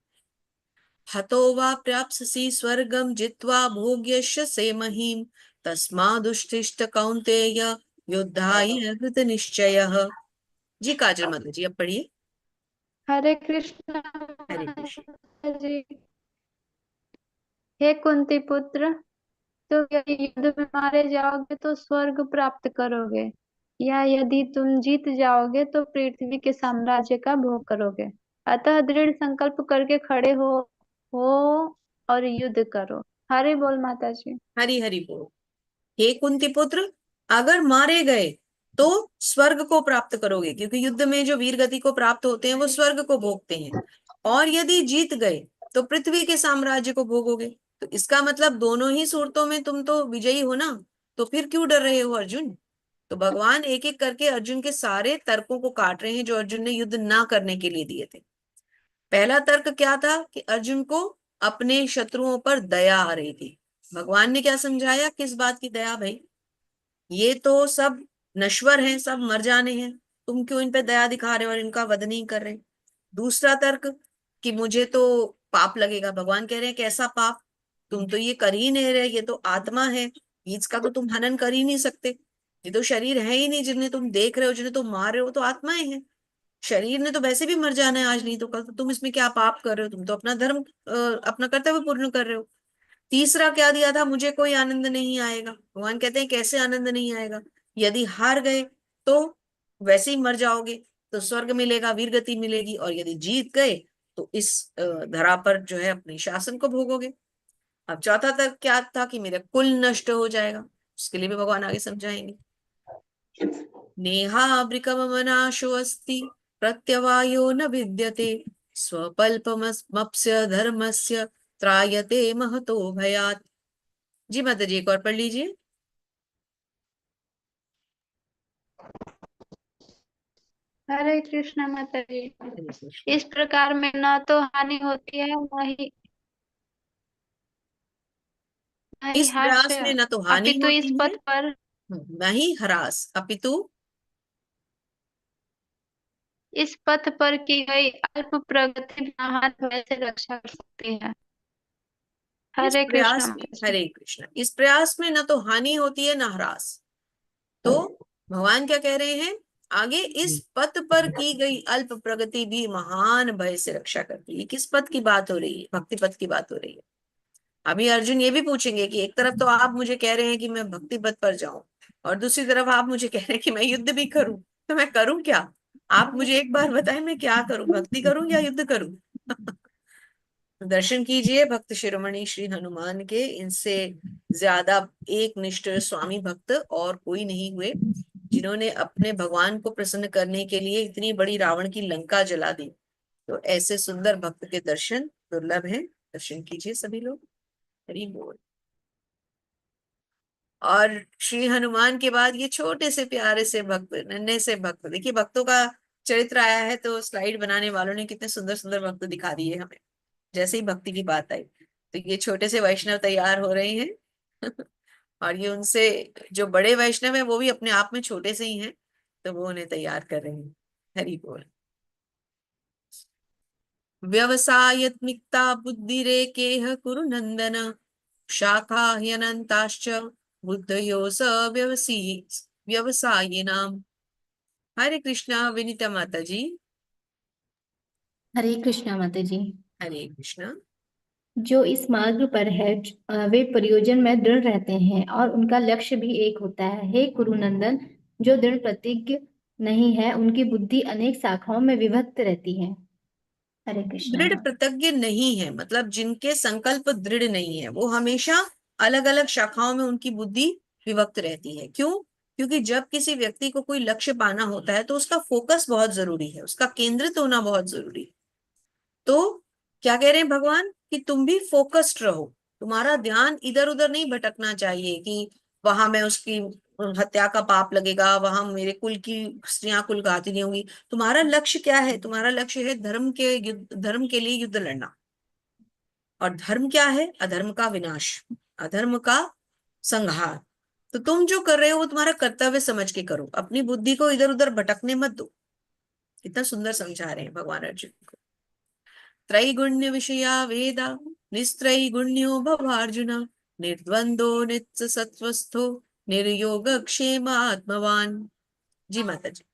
[SPEAKER 1] हतो वा प्राप्स्यसि स्वर्गम जित्वा भोग्यश्य से महीम, तस्मादुत्तिष्ठ कौन्तेय युद्धाय कृत निश्चयः। जी काजल माता जी अब पढ़िए।
[SPEAKER 5] हरे कृष्ण
[SPEAKER 1] हरे कृष्ण।
[SPEAKER 5] जी। हे कुंती पुत्र, तुम यदि युद्ध में मारे जाओगे तो स्वर्ग प्राप्त करोगे, या यदि तुम जीत जाओगे तो पृथ्वी के साम्राज्य का भोग करोगे। अतः दृढ़ संकल्प करके खड़े हो और युद्ध करो। हरे बोल माता जी।
[SPEAKER 1] हरि हरि बोल। हे कुंती पुत्र, अगर मारे गए तो स्वर्ग को प्राप्त करोगे, क्योंकि युद्ध में जो वीर गति को प्राप्त होते हैं वो स्वर्ग को भोगते हैं। और यदि जीत गए तो पृथ्वी के साम्राज्य को भोगोगे। तो इसका मतलब दोनों ही सूरतों में तुम तो विजयी हो ना, तो फिर क्यों डर रहे हो अर्जुन? तो भगवान एक एक करके अर्जुन के सारे तर्कों को काट रहे हैं जो अर्जुन ने युद्ध ना करने के लिए दिए थे। पहला तर्क क्या था कि अर्जुन को अपने शत्रुओं पर दया आ रही थी। भगवान ने क्या समझाया? किस बात की दया भाई? ये तो सब नश्वर हैं, सब मर जाने हैं, तुम क्यों इन पे दया दिखा रहे हो और इनका वध नहीं कर रहे? दूसरा तर्क कि मुझे तो पाप लगेगा। भगवान कह रहे हैं कैसा पाप? तुम तो ये कर ही नहीं रहे, ये तो आत्मा है, इसका तो तुम हनन कर ही नहीं सकते। ये तो शरीर है ही नहीं, जिन्हें तुम देख रहे हो, जिन्हें तुम मार रहे हो, तो आत्माएं हैं। शरीर ने तो वैसे भी मर जाना है, आज नहीं तो कल। तो तुम इसमें क्या पाप कर रहे हो? तुम तो अपना धर्म अपना कर्तव्य पूर्ण कर रहे हो। तीसरा क्या दिया था? मुझे कोई आनंद नहीं आएगा। भगवान कहते हैं कैसे आनंद नहीं आएगा? यदि हार गए तो वैसे ही मर जाओगे, तो स्वर्ग मिलेगा, वीर गति मिलेगी। और यदि जीत गए तो इस धरा पर जो है अपने शासन को भोगोगे। अब चौथा तक क्या था? कि मेरा कुल नष्ट हो जाएगा। उसके लिए भी भगवान आगे समझाएंगे। नेहावृकमनाशो अस्ति प्रत्यवायो न विद्यते, स्वल्पमप्स्य धर्मस्य त्रायते महतो भयात्। जी माता जी एक और पढ़ लीजिए।
[SPEAKER 5] हरे कृष्ण माता जी।
[SPEAKER 1] हरे कृष्ण।
[SPEAKER 5] इस प्रकार में न तो हानि होती है, न ही
[SPEAKER 1] इस प्रयास में
[SPEAKER 5] हास्य,
[SPEAKER 1] न तो हानि
[SPEAKER 5] अपितु इस
[SPEAKER 1] होती है,
[SPEAKER 5] पथ पर
[SPEAKER 1] न ही ह्रास, अपितु
[SPEAKER 5] इस पथ पर की गई अल्प प्रगति महान भय से रक्षा कर सकती है।
[SPEAKER 1] इस
[SPEAKER 5] हरे कृष्ण
[SPEAKER 1] प्रयास में,
[SPEAKER 5] माता जी।
[SPEAKER 1] हरे कृष्ण, इस प्रयास में न तो हानि होती है न ह्रास। तो भगवान क्या कह रहे हैं आगे, इस पथ पर की गई अल्प प्रगति भी महान भय से रक्षा करती है। किस पथ की बात हो रही है? भक्ति पथ की बात हो रही है। अभी अर्जुन ये भी पूछेंगे कि एक तरफ तो आप मुझे कह रहे हैं कि मैं भक्ति पथ पर जाऊं, और दूसरी तरफ आप मुझे कह रहे हैं कि मैं युद्ध भी करूं, तो मैं करूं क्या? आप मुझे एक बार बताएं, मैं क्या करूं, भक्ति करूं या युद्ध करूं? दर्शन कीजिए भक्त शिरोमणि श्री हनुमान के, इनसे ज्यादा एक निष्ठ स्वामी भक्त और कोई नहीं हुए, जिन्होंने अपने भगवान को प्रसन्न करने के लिए इतनी बड़ी रावण की लंका जला दी। तो ऐसे सुंदर भक्त के दर्शन दुर्लभ हैं। दर्शन कीजिए सभी लोग। हरि बोल। और श्री हनुमान के बाद ये छोटे से प्यारे से भक्त, नन्हे से भक्त, देखिए भक्तों का चरित्र आया है तो स्लाइड बनाने वालों ने कितने सुंदर सुंदर भक्त दिखा दिए हमें। जैसे ही भक्ति की बात आई तो ये छोटे से वैष्णव तैयार हो रहे हैं और ये उनसे जो बड़े वैष्णव है वो भी अपने आप में छोटे से ही हैं, तो वो उन्हें तैयार कर रहे हैं। हरि बोल। व्यवसायत्मिक्ता बुद्धिरेकेह कुरु नंदन, शाखा ह्यनन्ताश्च बुद्धयो स व्यवसी व्यवसायिनाम। हरे कृष्णा विनीता माता जी।
[SPEAKER 6] हरे कृष्णा माता जी।
[SPEAKER 1] हरे कृष्णा।
[SPEAKER 6] जो इस मार्ग पर है वे प्रयोजन में दृढ़ रहते हैं और उनका लक्ष्य भी एक होता है। हे कुरुनंदन, जो दृढ़ प्रतिज्ञ नहीं है उनकी बुद्धि अनेक शाखाओं में विभक्त रहती है। हरे कृष्णा।
[SPEAKER 1] दृढ़ प्रतिज्ञ नहीं है मतलब जिनके संकल्प दृढ़ नहीं है, वो हमेशा अलग अलग शाखाओं में उनकी बुद्धि विभक्त रहती है। क्यों? क्योंकि जब किसी व्यक्ति को कोई लक्ष्य पाना होता है तो उसका फोकस बहुत जरूरी है, उसका केंद्रित होना बहुत जरूरी है। तो क्या कह रहे हैं भगवान कि तुम भी फोकस्ड रहो, तुम्हारा ध्यान इधर उधर नहीं भटकना चाहिए कि वहां मैं उसकी हत्या का पाप लगेगा, वहां मेरे कुल की स्त्रियां कुल घाती नहीं होंगी। तुम्हारा लक्ष्य क्या है? तुम्हारा लक्ष्य है धर्म के युद्ध, धर्म के लिए युद्ध लड़ना। और धर्म क्या है? अधर्म का विनाश, अधर्म का संहार। तो तुम जो कर रहे हो वो तुम्हारा कर्तव्य समझ के करो, अपनी बुद्धि को इधर उधर भटकने मत दो। कितना सुंदर समझा रहे हैं भगवान अर्जुन को। त्रैगुण्य विषया वेदा निस्त्रैगुण्यो भवार्जुन, निर्द्वंदो नित्य सत्वस्थो निर्योग क्षेम आत्मवान। जी माता जी।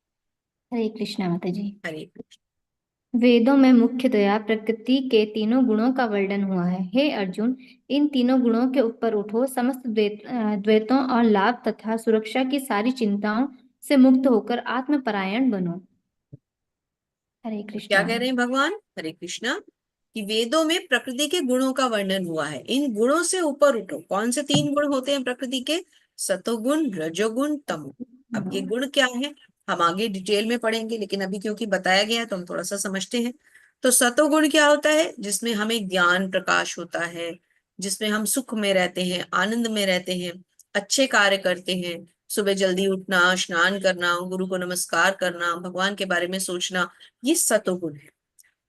[SPEAKER 6] हरे कृष्णा माता जी।
[SPEAKER 1] हरे कृष्ण।
[SPEAKER 6] वेदों में मुख्यतया प्रकृति के तीनों गुणों का वर्णन हुआ है। हे अर्जुन, इन तीनों गुणों के ऊपर उठो, समस्त द्वैतों और लाभ तथा सुरक्षा की सारी चिंताओं से मुक्त होकर आत्मपरायण बनो। हरे
[SPEAKER 1] क्या
[SPEAKER 6] कृष्णा।
[SPEAKER 1] कह रहे हैं भगवान? हरे कृष्णा। कि वेदों में प्रकृति के गुणों का वर्णन हुआ है, इन गुणों से ऊपर उठो। कौन से तीन गुण होते हैं प्रकृति के? सतोगुण, रजोगुण, तमोगुण। अब ये गुण क्या है हम आगे डिटेल में पढ़ेंगे, लेकिन अभी क्योंकि बताया गया है तो हम थोड़ा सा समझते हैं। तो सतोगुण क्या होता है? जिसमें हमें ज्ञान प्रकाश होता है, जिसमें हम सुख में रहते हैं, आनंद में रहते हैं, अच्छे कार्य करते हैं। सुबह जल्दी उठना, स्नान करना, गुरु को नमस्कार करना, भगवान के बारे में सोचना, ये सतोगुण है।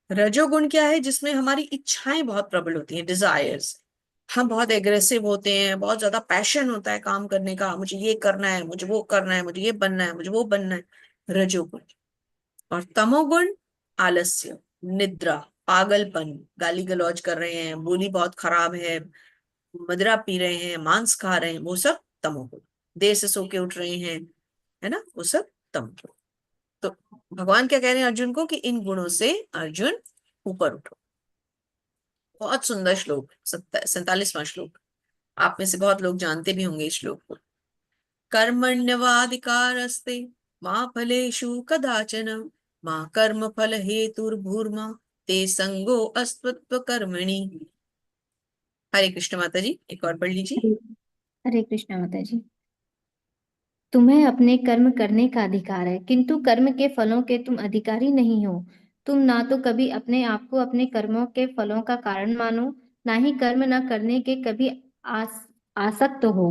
[SPEAKER 1] रजोगुण क्या है? जिसमें हमारी इच्छाएं बहुत प्रबल होती हैं, डिजायर्स। हम बहुत एग्रेसिव होते हैं, बहुत ज्यादा पैशन होता है काम करने का, मुझे ये करना है, मुझे वो करना है, मुझे ये बनना है, मुझे वो बनना है। रजोगुण। और तमोगुण, आलस्य, निद्रा, पागलपन, गाली गलौज कर रहे हैं, बोली बहुत खराब है, मदिरा पी रहे हैं, मांस खा रहे हैं, वो सब तमोगुण। देर से सो के उठ रहे हैं, है ना, वो सब तमोगुण। तो भगवान क्या कह रहे हैं अर्जुन को कि इन गुणों से अर्जुन ऊपर उठो। बहुत सुंदर श्लोक, 47वां श्लोक। आप में से बहुत लोग जानते भी होंगे इस श्लोक को। कर्मण्यवाधिकारस्ते माँ फलेषु कदाचन, माँ कर्म फल हेतुर्भूर्मा ते संगो अस्त्वत्व कर्मणि। हरे कृष्ण माता जी, एक और पढ़ लीजिए।
[SPEAKER 6] हरे हरे कृष्णा माता जी। तुम्हें अपने कर्म करने का अधिकार है, किंतु कर्म के फलों के तुम अधिकारी नहीं हो। तुम ना तो कभी अपने आप को अपने कर्मों के फलों का कारण मानो, ना ही कर्म न करने के कभी आसक्त हो।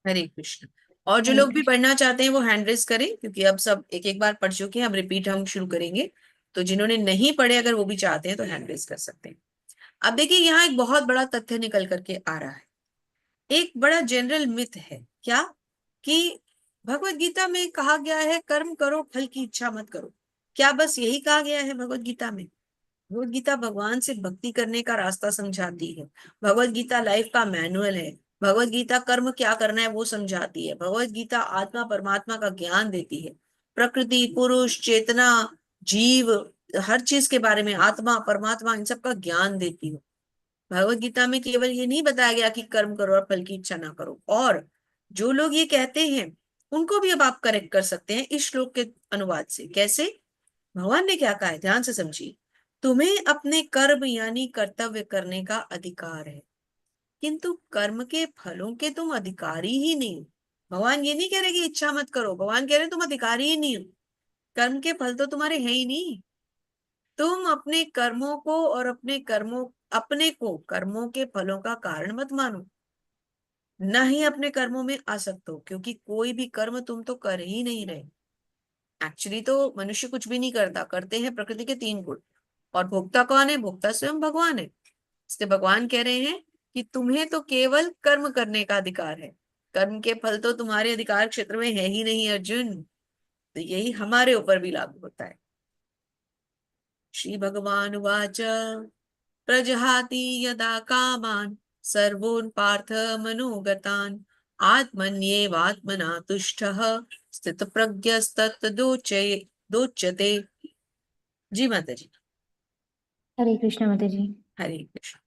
[SPEAKER 1] हरे कृष्ण। और जो
[SPEAKER 6] हरे
[SPEAKER 1] लोग भी
[SPEAKER 6] कृष्ण।
[SPEAKER 1] पढ़ना चाहते हैं वो हैंड रेज करें, क्योंकि अब सब एक एक बार पढ़ चुके हैं, अब रिपीट हम शुरू करेंगे। तो जिन्होंने नहीं पढ़े अगर वो भी चाहते हैं तो हैंड रेज कर सकते हैं। अब देखिए यहाँ एक बहुत बड़ा तथ्य निकल करके आ रहा है। एक बड़ा जनरल मिथ है क्या? कि भगवत गीता में कहा गया है कर्म करो फल की इच्छा मत करो। क्या बस यही कहा गया है भगवत गीता में? भगवत गीता भगवान से भक्ति करने का रास्ता समझाती है। भगवत गीता लाइफ का मैनुअल है। भगवत गीता कर्म क्या करना है वो समझाती है। भगवत गीता आत्मा परमात्मा का ज्ञान देती है। प्रकृति, पुरुष, चेतना, जीव, हर चीज के बारे में, आत्मा परमात्मा, इन सब का ज्ञान देती है। भगवत गीता में केवल ये नहीं बताया गया कि कर्म करो और फल की इच्छा ना करो। और जो लोग ये कहते हैं उनको भी अब आप करेक्ट कर सकते हैं इस श्लोक के अनुवाद से। कैसे? भगवान ने क्या कहा है, ध्यान से समझिए। तुम्हें अपने कर्म यानी कर्तव्य करने का अधिकार है, किंतु कर्म के फलों के तुम अधिकारी ही नहीं हो। भगवान ये नहीं कह रहे कि इच्छा मत करो, भगवान कह रहे तुम अधिकारी ही नहीं हो। कर्म के फल तो तुम्हारे हैं ही नहीं। तुम अपने कर्मों को और अपने को कर्मों के फलों का कारण मत मानो, न ही अपने कर्मों में आसक्त हो, क्योंकि कोई भी कर्म तुम तो कर ही नहीं रहे। एक्चुअली तो मनुष्य कुछ भी नहीं करता, करते हैं प्रकृति के 3 गुण। और भोक्ता कौन है? भोक्ता स्वयं भगवान है। इसलिए भगवान कह रहे हैं कि तुम्हें तो केवल कर्म करने का अधिकार है, कर्म के फल तो तुम्हारे अधिकार क्षेत्र में है ही नहीं अर्जुन। तो यही हमारे ऊपर भी लागू होता है। श्री भगवान उवाच प्रजहाति यदा कामान् सर्वोन् पार्थ मनोगतान् आत्मन्येवात्मना तुष्टः स्थितप्रज्ञस्तत्तदोच्यते। जी माता जी।
[SPEAKER 6] हरे कृष्ण माता जी।
[SPEAKER 1] हरे कृष्ण।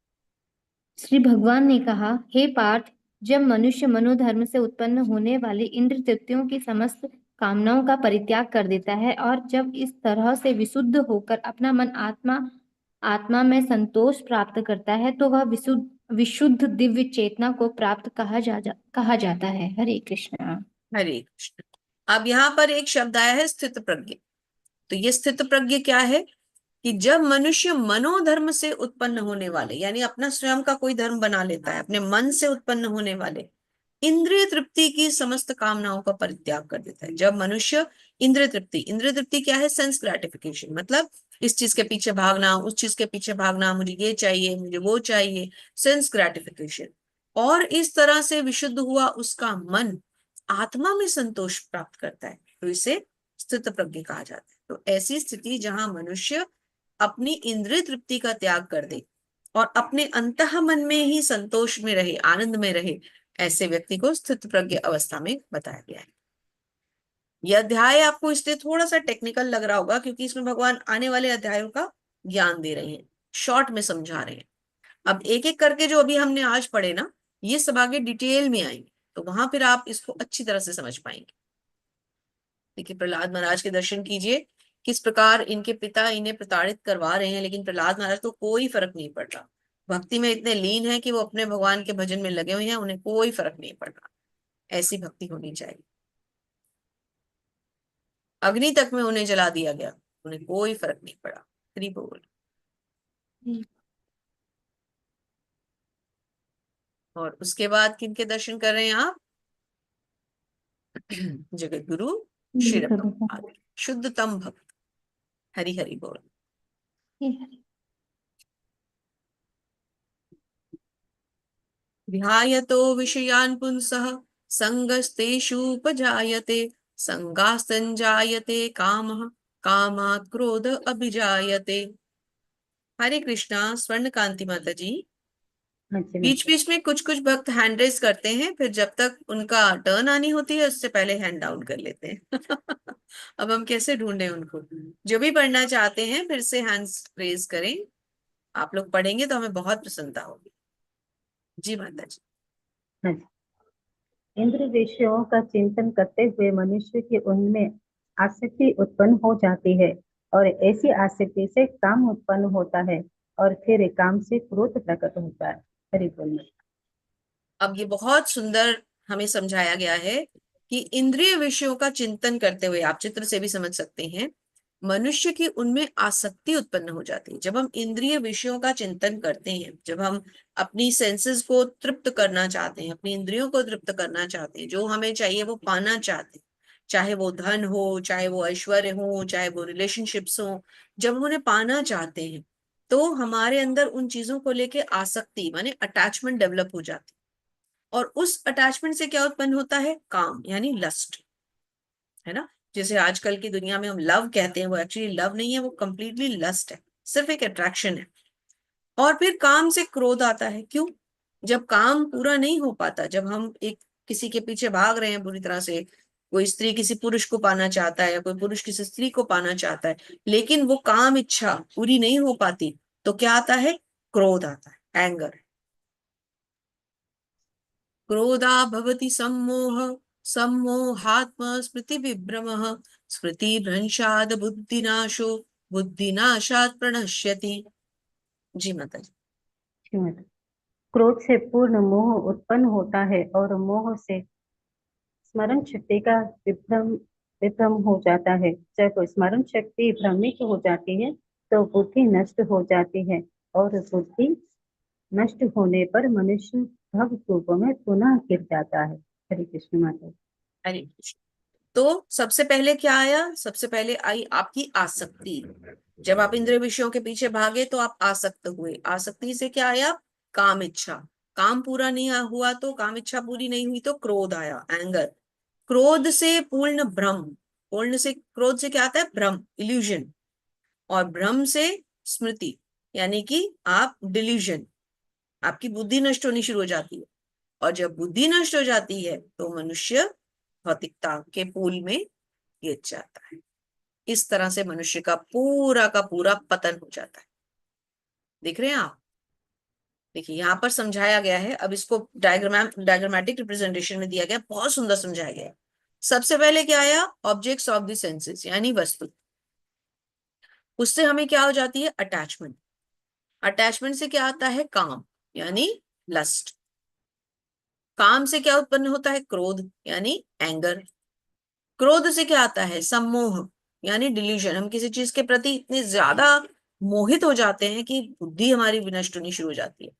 [SPEAKER 6] श्री भगवान ने कहा, हे पार्थ, जब मनुष्य मनोधर्म से उत्पन्न होने वाली इंद्र तृप्तियों की समस्त कामनाओं का परित्याग कर देता है और जब इस तरह से विशुद्ध होकर अपना मन आत्मा में संतोष प्राप्त करता है तो वह विशुद्ध दिव्य चेतना को प्राप्त कहा जाता है। हरे कृष्ण।
[SPEAKER 1] हरे कृष्ण। अब यहाँ पर एक शब्द आया है स्थित प्रज्ञ। तो ये स्थित प्रज्ञ क्या है कि जब मनुष्य मनोधर्म से उत्पन्न होने वाले, यानी अपना स्वयं का कोई धर्म बना लेता है, अपने मन से उत्पन्न होने वाले इंद्रिय तृप्ति की समस्त कामनाओं का परित्याग कर देता है। जब मनुष्य इंद्रिय तृप्ति क्या है? सेंस ग्रेटिफिकेशन, मतलब इस चीज के पीछे भागना, उस चीज के पीछे भागना, मुझे ये चाहिए, मुझे वो चाहिए, सेंस ग्रेटिफिकेशन। और इस तरह से विशुद्ध हुआ उसका मन आत्मा में संतोष प्राप्त करता है, तो इसे स्थित प्रज्ञ कहा जाता है। तो ऐसी स्थिति जहां मनुष्य अपनी इंद्रिय तृप्ति का त्याग कर दे और अपने अंतः मन में ही संतोष में रहे, आनंद में रहे, ऐसे व्यक्ति को स्थित प्रज्ञ अवस्था में बताया गया है। यह अध्याय आपको इसलिए थोड़ा सा टेक्निकल लग रहा होगा क्योंकि इसमें भगवान आने वाले अध्यायों का ज्ञान दे रहे हैं, शॉर्ट में समझा रहे हैं। अब एक एक करके जो अभी हमने आज पढ़े ना, ये सब आगे डिटेल में आएंगे, तो वहां फिर आप इसको अच्छी तरह से समझ पाएंगे। देखिए, प्रहलाद महाराज के दर्शन कीजिए, किस प्रकार इनके पिता इन्हें प्रताड़ित करवा रहे हैं, लेकिन प्रहलाद महाराज को कोई फर्क नहीं पड़ रहा। भक्ति में इतने लीन है कि वो अपने भगवान के भजन में लगे हुए हैं, उन्हें कोई फर्क नहीं पड़ रहा। ऐसी भक्ति होनी चाहिए। अग्नि तक में उन्हें जला दिया गया, उन्हें कोई फर्क नहीं पड़ा। हरि बोल। और उसके बाद किनके दर्शन कर रहे हैं आप? जगत गुरु श्री प्रभुपाद, शुद्धतम भक्त। हरि हरि बोल। ध्यायतो विषयान् पुंसः संगस्तेषुपजायते संगास्तञ्जायते कामः कामात् क्रोध अभिजायते। हरे कृष्णा। स्वर्ण कांति माता जी।
[SPEAKER 3] हाँ जी
[SPEAKER 1] बीच बीच में कुछ कुछ भक्त हैंड रेज करते हैं, फिर जब तक उनका टर्न आनी होती है उससे पहले हैंड डाउन कर लेते हैं। अब हम कैसे ढूंढें उनको? जो भी पढ़ना चाहते हैं फिर से हैंड्स रेज करें। आप लोग पढ़ेंगे तो हमें बहुत प्रसन्नता होगी। जी माता जी।
[SPEAKER 3] हाँ जी। इंद्र विषयों का चिंतन करते हुए मनुष्य की उनमें आसक्ति उत्पन्न हो जाती है और ऐसी आसक्ति से काम उत्पन्न होता है और फिर काम से क्रोध प्रकट होता है। हरि बोल।
[SPEAKER 1] अब ये बहुत सुंदर हमें समझाया गया है कि इंद्रिय विषयों का चिंतन करते हुए, आप चित्र से भी समझ सकते हैं, मनुष्य की उनमें आसक्ति उत्पन्न हो जाती है। जब हम इंद्रिय विषयों का चिंतन करते हैं, जब हम अपनी सेंसेस को तृप्त करना चाहते हैं, अपनी इंद्रियों को तृप्त करना चाहते हैं, जो हमें चाहिए वो पाना चाहते हैं, चाहे वो धन हो, चाहे वो ऐश्वर्य हो, चाहे वो रिलेशनशिप्स हो, जब हम उन्हें पाना चाहते हैं तो हमारे अंदर उन चीजों को लेके आसक्ति माने अटैचमेंट डेवलप हो जाती है। और उस अटैचमेंट से क्या उत्पन्न होता है? काम, यानी लस्ट, है ना। जैसे आजकल की दुनिया में हम लव कहते हैं, वो एक्चुअली लव नहीं है, वो कंप्लीटली लस्ट है। सिर्फ एक अट्रैक्शन है। और फिर काम से क्रोध आता है। क्यों? जब काम पूरा नहीं हो पाता, जब हम एक किसी के पीछे भाग रहे हैं बुरी तरह से, कोई स्त्री किसी पुरुष को पाना चाहता है या कोई पुरुष किसी स्त्री को पाना चाहता है, लेकिन वो काम इच्छा पूरी नहीं हो पाती, तो क्या आता है? क्रोध आता है, एंगर। क्रोधा भवति सम्मोह, सम्मोहात्म स्मृति विभ्रमः, स्मृति भ्रंशाद बुद्धिनाशो, बुद्धिनाशात् प्रणश्यति। जी माता जी।
[SPEAKER 3] श्रीमती, क्रोध से पूर्ण मोह उत्पन्न होता है और मोह से स्मरण शक्ति का विभ्रम विभ्रम हो जाता है। जब स्मरण शक्ति भ्रमित हो जाती है तो बुद्धि नष्ट हो जाती है, और बुद्धि नष्ट होने पर मनुष्य भव रूप में पुनः गिर जाता है। हरे कृष्ण माता।
[SPEAKER 1] हरे कृष्ण। तो सबसे पहले क्या आया? सबसे पहले आई आपकी आसक्ति। जब आप इंद्रिय विषयों के पीछे भागे तो आप आसक्त हुए। आसक्ति से क्या आया? काम इच्छा। काम पूरा नहीं हुआ तो, काम इच्छा पूरी नहीं हुई तो क्रोध आया, एंगर। क्रोध से पूर्ण भ्रम, पूर्ण से क्रोध से क्या आता है? भ्रम, इल्यूजन। और भ्रम से स्मृति, यानी कि आप डिल्यूजन, आपकी बुद्धि नष्ट होनी शुरू हो जाती है। और जब बुद्धि नष्ट हो जाती है तो मनुष्य भौतिकता के पूल में गिर जाता है। इस तरह से मनुष्य का पूरा पतन हो जाता है। देख रहे हैं आप? देखिए यहाँ पर समझाया गया है। अब इसको डायग्रामेटिक रिप्रेजेंटेशन में दिया गया, बहुत सुंदर समझाया गया है। सबसे पहले क्या आया? ऑब्जेक्ट्स ऑफ द सेंसेस, यानी वस्तु। उससे हमें क्या हो जाती है? अटैचमेंट। अटैचमेंट से क्या आता है? काम, यानी लस्ट। काम से क्या उत्पन्न होता है? क्रोध, यानी एंगर। क्रोध से क्या आता है? सम्मोह, यानी डिल्यूजन। हम किसी चीज के प्रति इतने ज्यादा मोहित हो जाते हैं कि बुद्धि हमारी विनष्ट होनी शुरू हो जाती है।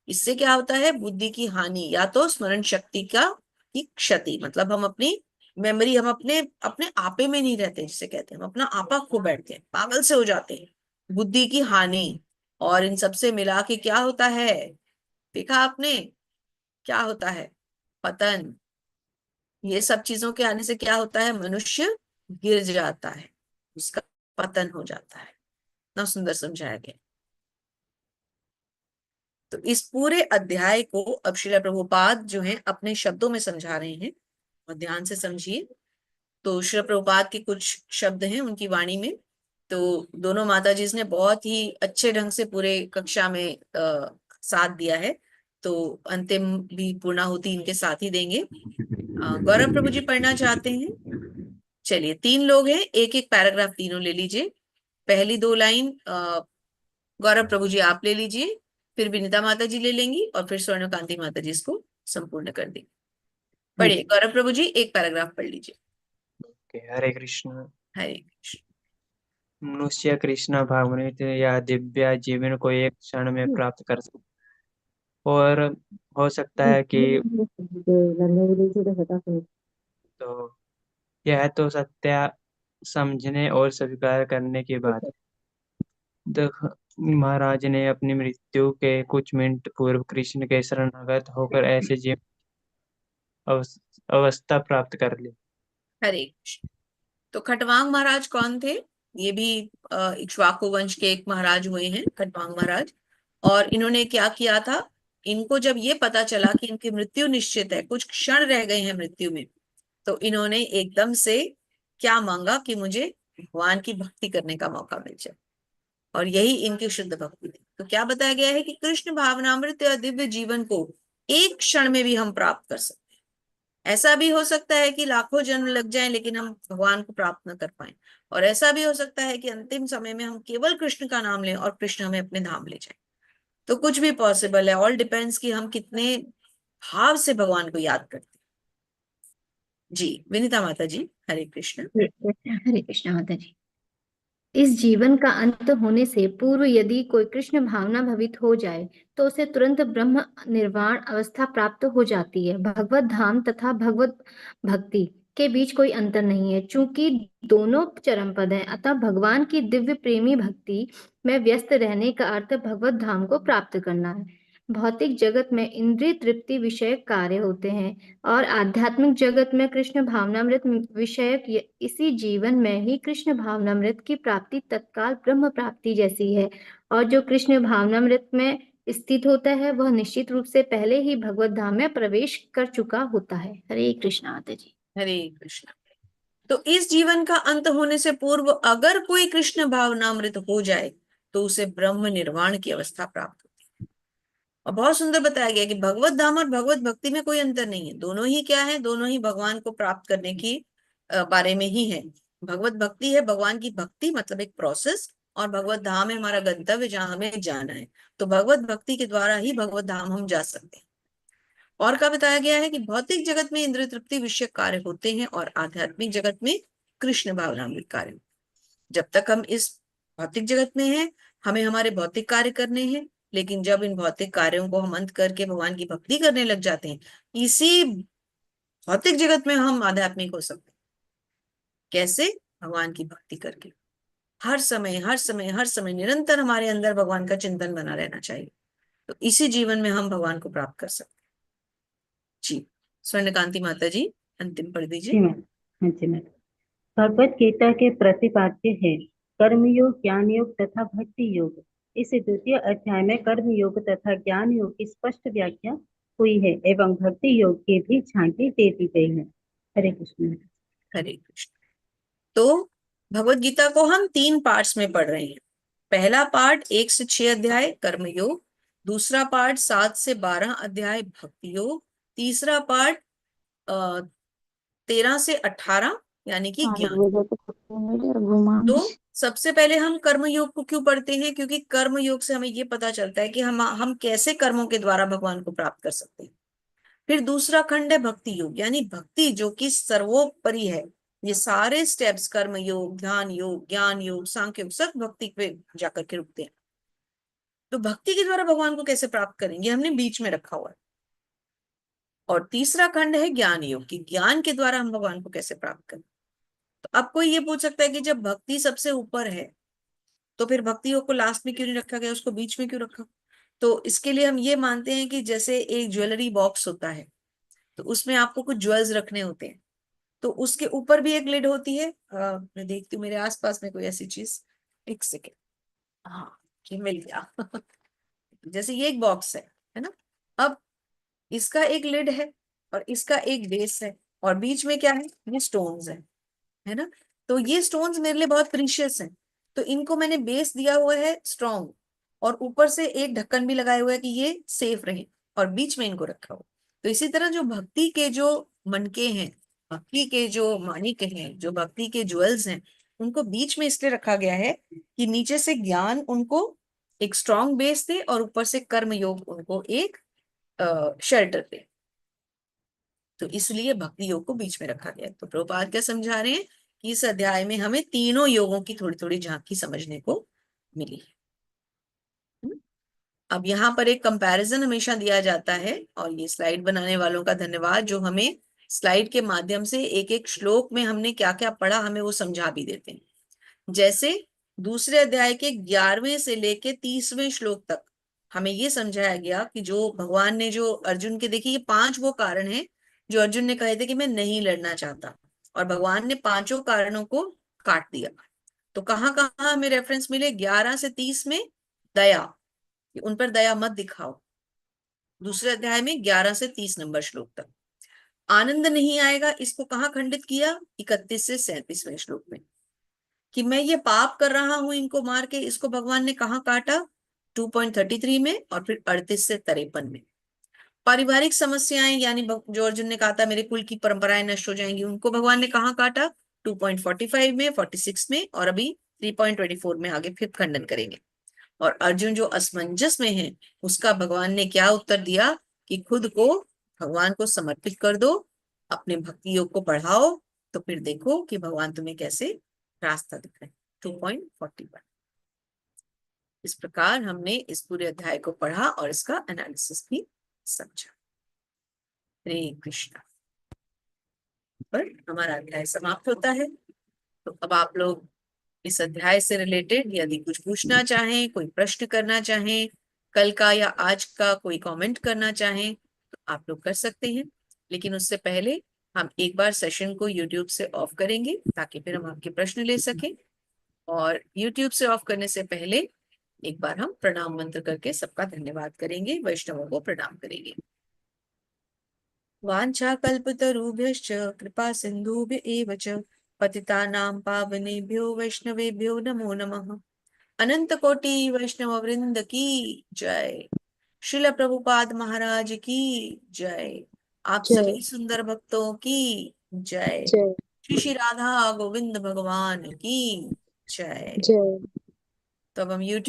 [SPEAKER 1] इससे क्या होता है? बुद्धि की हानि, या तो स्मरण शक्ति की क्षति। मतलब हम अपनी मेमोरी, हम अपने अपने आपे में नहीं रहते, जिसे कहते हैं हम अपना आपा खो बैठते हैं, पागल से हो जाते हैं। बुद्धि की हानि। और इन सबसे मिला के क्या होता है? देखा आपने क्या होता है? पतन। ये सब चीजों के आने से क्या होता है? मनुष्य गिर जाता है, उसका पतन हो जाता है। ना सुंदर समझाया गया। तो इस पूरे अध्याय को अब श्रील प्रभुपाद जो है अपने शब्दों में समझा रहे हैं, और ध्यान से समझिए। तो श्रील प्रभुपाद के कुछ शब्द हैं उनकी वाणी में। तो दोनों माता जी ने बहुत ही अच्छे ढंग से पूरे कक्षा में साथ दिया है। तो अंतिम भी पूर्णाहुति इनके साथ ही देंगे। गौरव प्रभु जी पढ़ना चाहते हैं? चलिए, 3 लोग हैं, एक एक पैराग्राफ तीनों ले लीजिए। पहली 2 लाइन गौरव प्रभु जी आप ले लीजिए, फिर विनीता माता जी ले लेंगी, और फिर स्वर्णकांति माता जी इसको संपूर्ण कर देंगे। पढ़िए गौरव प्रभु जी, एक पैराग्राफ पढ़ लीजिए।
[SPEAKER 2] हरे कृष्ण।
[SPEAKER 1] हरे कृष्ण।
[SPEAKER 2] मनुष्य कृष्ण भावनित या दिव्य जीवन को एक क्षण में प्राप्त कर सकता, और हो सकता है कि तो यह तो सत्य समझने और स्वीकार करने की बात है। महाराज ने अपनी मृत्यु के कुछ मिनट पूर्व कृष्ण के शरणागत होकर ऐसे जीवन अवस्था प्राप्त कर ली।
[SPEAKER 1] हरे कृष्ण। तो खटवांग महाराज कौन थे? ये भी इक्ष्वाकु वंश के एक महाराज हुए हैं, खटवांग महाराज। और इन्होंने क्या किया था? इनको जब ये पता चला कि इनकी मृत्यु निश्चित है, कुछ क्षण रह गए हैं मृत्यु में, तो इन्होंने एकदम से क्या मांगा कि मुझे भगवान की भक्ति करने का मौका मिल जाए। और यही इनकी शुद्ध भक्ति थी। तो क्या बताया गया है कि कृष्ण भावनामृत या दिव्य जीवन को एक क्षण में भी हम प्राप्त कर सकते हैं। ऐसा भी हो सकता है कि लाखों जन्म लग जाएं लेकिन हम भगवान को प्राप्त न कर पाए। और ऐसा भी हो सकता है कि अंतिम समय में हम केवल कृष्ण का नाम लें और कृष्ण हमें अपने धाम ले जाए। तो कुछ भी पॉसिबल है। ऑल डिपेंड्स कि हम कितने भाव से भगवान को याद करते हैं। जी विनीता माता जी, हरे कृष्ण।
[SPEAKER 6] हरे कृष्ण माता जी। इस जीवन का अंत होने से पूर्व यदि कोई कृष्ण भावना भवित हो जाए तो उसे तुरंत ब्रह्म निर्वाण अवस्था प्राप्त हो जाती है। भगवत धाम तथा भगवत भक्ति के बीच कोई अंतर नहीं है, चूंकि दोनों चरम पद हैं। अतः भगवान की दिव्य प्रेमी भक्ति में व्यस्त रहने का अर्थ भगवत धाम को प्राप्त करना है। भौतिक जगत में इंद्रिय तृप्ति विषयक कार्य होते हैं और आध्यात्मिक जगत में कृष्ण भावनामृत विषयक इसी जीवन में ही कृष्ण भावनामृत की प्राप्ति तत्काल ब्रह्म प्राप्ति जैसी है। और जो कृष्ण भावनामृत में स्थित होता है वह निश्चित रूप से पहले ही भगवत धाम में प्रवेश कर चुका होता है। हरे कृष्णा माता जी।
[SPEAKER 1] हरे कृष्ण। तो इस जीवन का अंत होने से पूर्व अगर कोई कृष्ण भावनामृत हो जाए तो उसे ब्रह्म निर्वाण की अवस्था प्राप्त होती है। और बहुत सुंदर बताया गया कि भगवत धाम और भगवत भक्ति में कोई अंतर नहीं है, दोनों ही क्या है, दोनों ही भगवान को प्राप्त करने की बारे में ही है। भगवत भक्ति है भगवान की भक्ति, मतलब एक प्रोसेस, और भगवत धाम है हमारा गंतव्य जहां हमें जाना है। तो भगवत भक्ति के द्वारा ही भगवत धाम हम जा सकते हैं। और क्या बताया गया है कि भौतिक जगत में इंद्रिय तृप्ति विषय कार्य होते हैं और आध्यात्मिक जगत में कृष्ण भावनामृत कार्य। जब तक हम इस भौतिक जगत में हैं हमें हमारे भौतिक कार्य करने हैं, लेकिन जब इन भौतिक कार्यों को हम अंत करके भगवान की भक्ति करने लग जाते हैं, इसी भौतिक जगत में हम आध्यात्मिक हो सकते हैं। कैसे? भगवान की भक्ति करके। हर समय हर समय हर समय निरंतर हमारे अंदर भगवान का चिंतन बना रहना चाहिए, तो इसी जीवन में हम भगवान को प्राप्त कर सकते हैं। जी, स्वर्णकांति माता जी अंतिम पढ़ दीजिए।
[SPEAKER 3] जी मैम। हाँ जी मैम। भगवत गीता के प्रतिपाद्य है कर्मयोग, ज्ञान योग तथा भक्ति योग। इस द्वितीय अध्याय में कर्म योग तथा ज्ञान योग की स्पष्ट व्याख्या हुई है एवं भक्ति योग की भी झांकी दे दी गई है। हरे कृष्ण।
[SPEAKER 1] हरे कृष्ण। तो भगवत गीता को हम 3 पार्ट्स में पढ़ रहे हैं। पहला पार्ट 1 से 6 अध्याय कर्म योग, दूसरा पार्ट 7 से 12 अध्याय भक्ति योग, तीसरा पार्ट 13 से 18 यानी कि ज्ञान। तो सबसे पहले हम कर्म योग को क्यों पढ़ते हैं? क्योंकि कर्म योग से हमें ये पता चलता है कि हम कैसे कर्मों के द्वारा भगवान को प्राप्त कर सकते हैं। फिर दूसरा खंड है भक्ति योग, यानी भक्ति जो कि सर्वोपरि है। ये सारे स्टेप्स कर्म योग, ध्यान योग, ज्ञान योग, सांख्य योग सब भक्ति पे जाकर के रुकते हैं। तो भक्ति के द्वारा भगवान को कैसे प्राप्त करेंगे, हमने बीच में रखा हुआ है। और तीसरा खंड है ज्ञान योग, कि ज्ञान के द्वारा हम भगवान को कैसे प्राप्त करें। तो अब कोई ये पूछ सकता है कि जब भक्ति सबसे ऊपर है तो फिर भक्ति योग को लास्ट में क्यों नहीं रखा गया, उसको बीच में क्यों रखा? तो इसके लिए हम ये मानते हैं कि जैसे एक ज्वेलरी बॉक्स होता है तो उसमें आपको कुछ ज्वेल्स रखने होते हैं, तो उसके ऊपर भी एक लिड होती है। मैं देखती हूँ मेरे आसपास में कोई ऐसी चीज, एक सेकेंड। हाँ, ये मिल गया। जैसे ये एक बॉक्स है ना। अब इसका एक लिड है और इसका एक बेस है और बीच में क्या है, ये स्टोन्स है ना। तो ये स्टोन्स मेरे लिए बहुत प्रीशियस हैं, तो इनको मैंने बेस दिया हुआ है स्ट्रॉन्ग, और ऊपर से एक ढक्कन भी लगाया हुआ है कि ये सेफ रहे, और बीच में इनको रखा हुआ। तो इसी तरह जो भक्ति के जो मनके हैं, भक्ति के जो मानिक हैं, जो भक्ति के ज्वेल्स हैं, उनको बीच में इसलिए रखा गया है कि नीचे से ज्ञान उनको एक स्ट्रॉन्ग बेस दे और ऊपर से कर्म योग उनको एक शेल्टर दे। तो इसलिए भक्ति योग को बीच में रखा गया। तो प्रभुपाद क्या समझा रहे हैं कि इस अध्याय में हमें तीनों योगों की थोड़ी थोड़ी झांकी समझने को मिली है। अब यहाँ पर एक कंपैरिजन हमेशा दिया जाता है, और ये स्लाइड बनाने वालों का धन्यवाद जो हमें स्लाइड के माध्यम से एक एक श्लोक में हमने क्या क्या पढ़ा हमें वो समझा भी देते हैं। जैसे दूसरे अध्याय के 11वें से लेके 30वें श्लोक तक हमें ये समझाया गया कि जो भगवान ने जो अर्जुन के, देखिए ये 5 वो कारण हैं जो अर्जुन ने कहे थे कि मैं नहीं लड़ना चाहता, और भगवान ने 5 कारणों को काट दिया। तो कहाँ कहाँ हमें रेफरेंस मिले? 11 से 30 में दया, कि उन पर दया मत दिखाओ। दूसरे अध्याय में 11 से 30 नंबर श्लोक तक। आनंद नहीं आएगा, इसको कहाँ खंडित किया? 31 से 37वें श्लोक में, कि मैं ये पाप कर रहा हूं इनको मार के, इसको भगवान ने कहाँ काटा? 2.33 में, और फिर 38 से 53 में। पारिवारिक समस्याएं, यानी जो अर्जुन ने कहा था मेरे कुल की परंपराएं नष्ट हो जाएंगी, उनको भगवान ने कहाँ काटा? 2.45 में, 46 में, और अभी 3.24 में आगे फिर खंडन करेंगे। और अर्जुन जो असमंजस में है उसका भगवान ने क्या उत्तर दिया कि खुद को भगवान को समर्पित कर दो, अपने भक्ति योग को बढ़ाओ, तो फिर देखो कि भगवान तुम्हें कैसे रास्ता दिख रहे हैं। 2.41। इस प्रकार हमने इस पूरे अध्याय को पढ़ा और इसका एनालिसिस भी समझा। हरे कृष्णा। पर हमारा अध्याय समाप्त होता है। तो अब आप लोग इस अध्याय से रिलेटेड यदि कुछ पूछना चाहें, कोई प्रश्न करना चाहें, कल का या आज का कोई कमेंट करना चाहें तो आप लोग कर सकते हैं, लेकिन उससे पहले हम एक बार सेशन को यूट्यूब से ऑफ करेंगे ताकि फिर हम आपके प्रश्न ले सकें। और यूट्यूब से ऑफ करने से पहले एक बार हम प्रणाम मंत्र करके सबका धन्यवाद करेंगे, वैष्णवों को प्रणाम करेंगे। वाञ्छा कल्पतरुभ्यश्च कृपा सिन्धुभ्य एव च पतितानां पावनेभ्यो वैष्णवेभ्यो नमो नमः। अनंत कोटि वैष्णव वृंद की जय। श्रील प्रभुपाद महाराज की जय। आप
[SPEAKER 4] जय
[SPEAKER 1] सभी सुंदर भक्तों की जय।
[SPEAKER 4] जय
[SPEAKER 1] श्री श्री राधा गोविंद भगवान की जय।
[SPEAKER 4] जय।
[SPEAKER 1] तो अब हम YouTube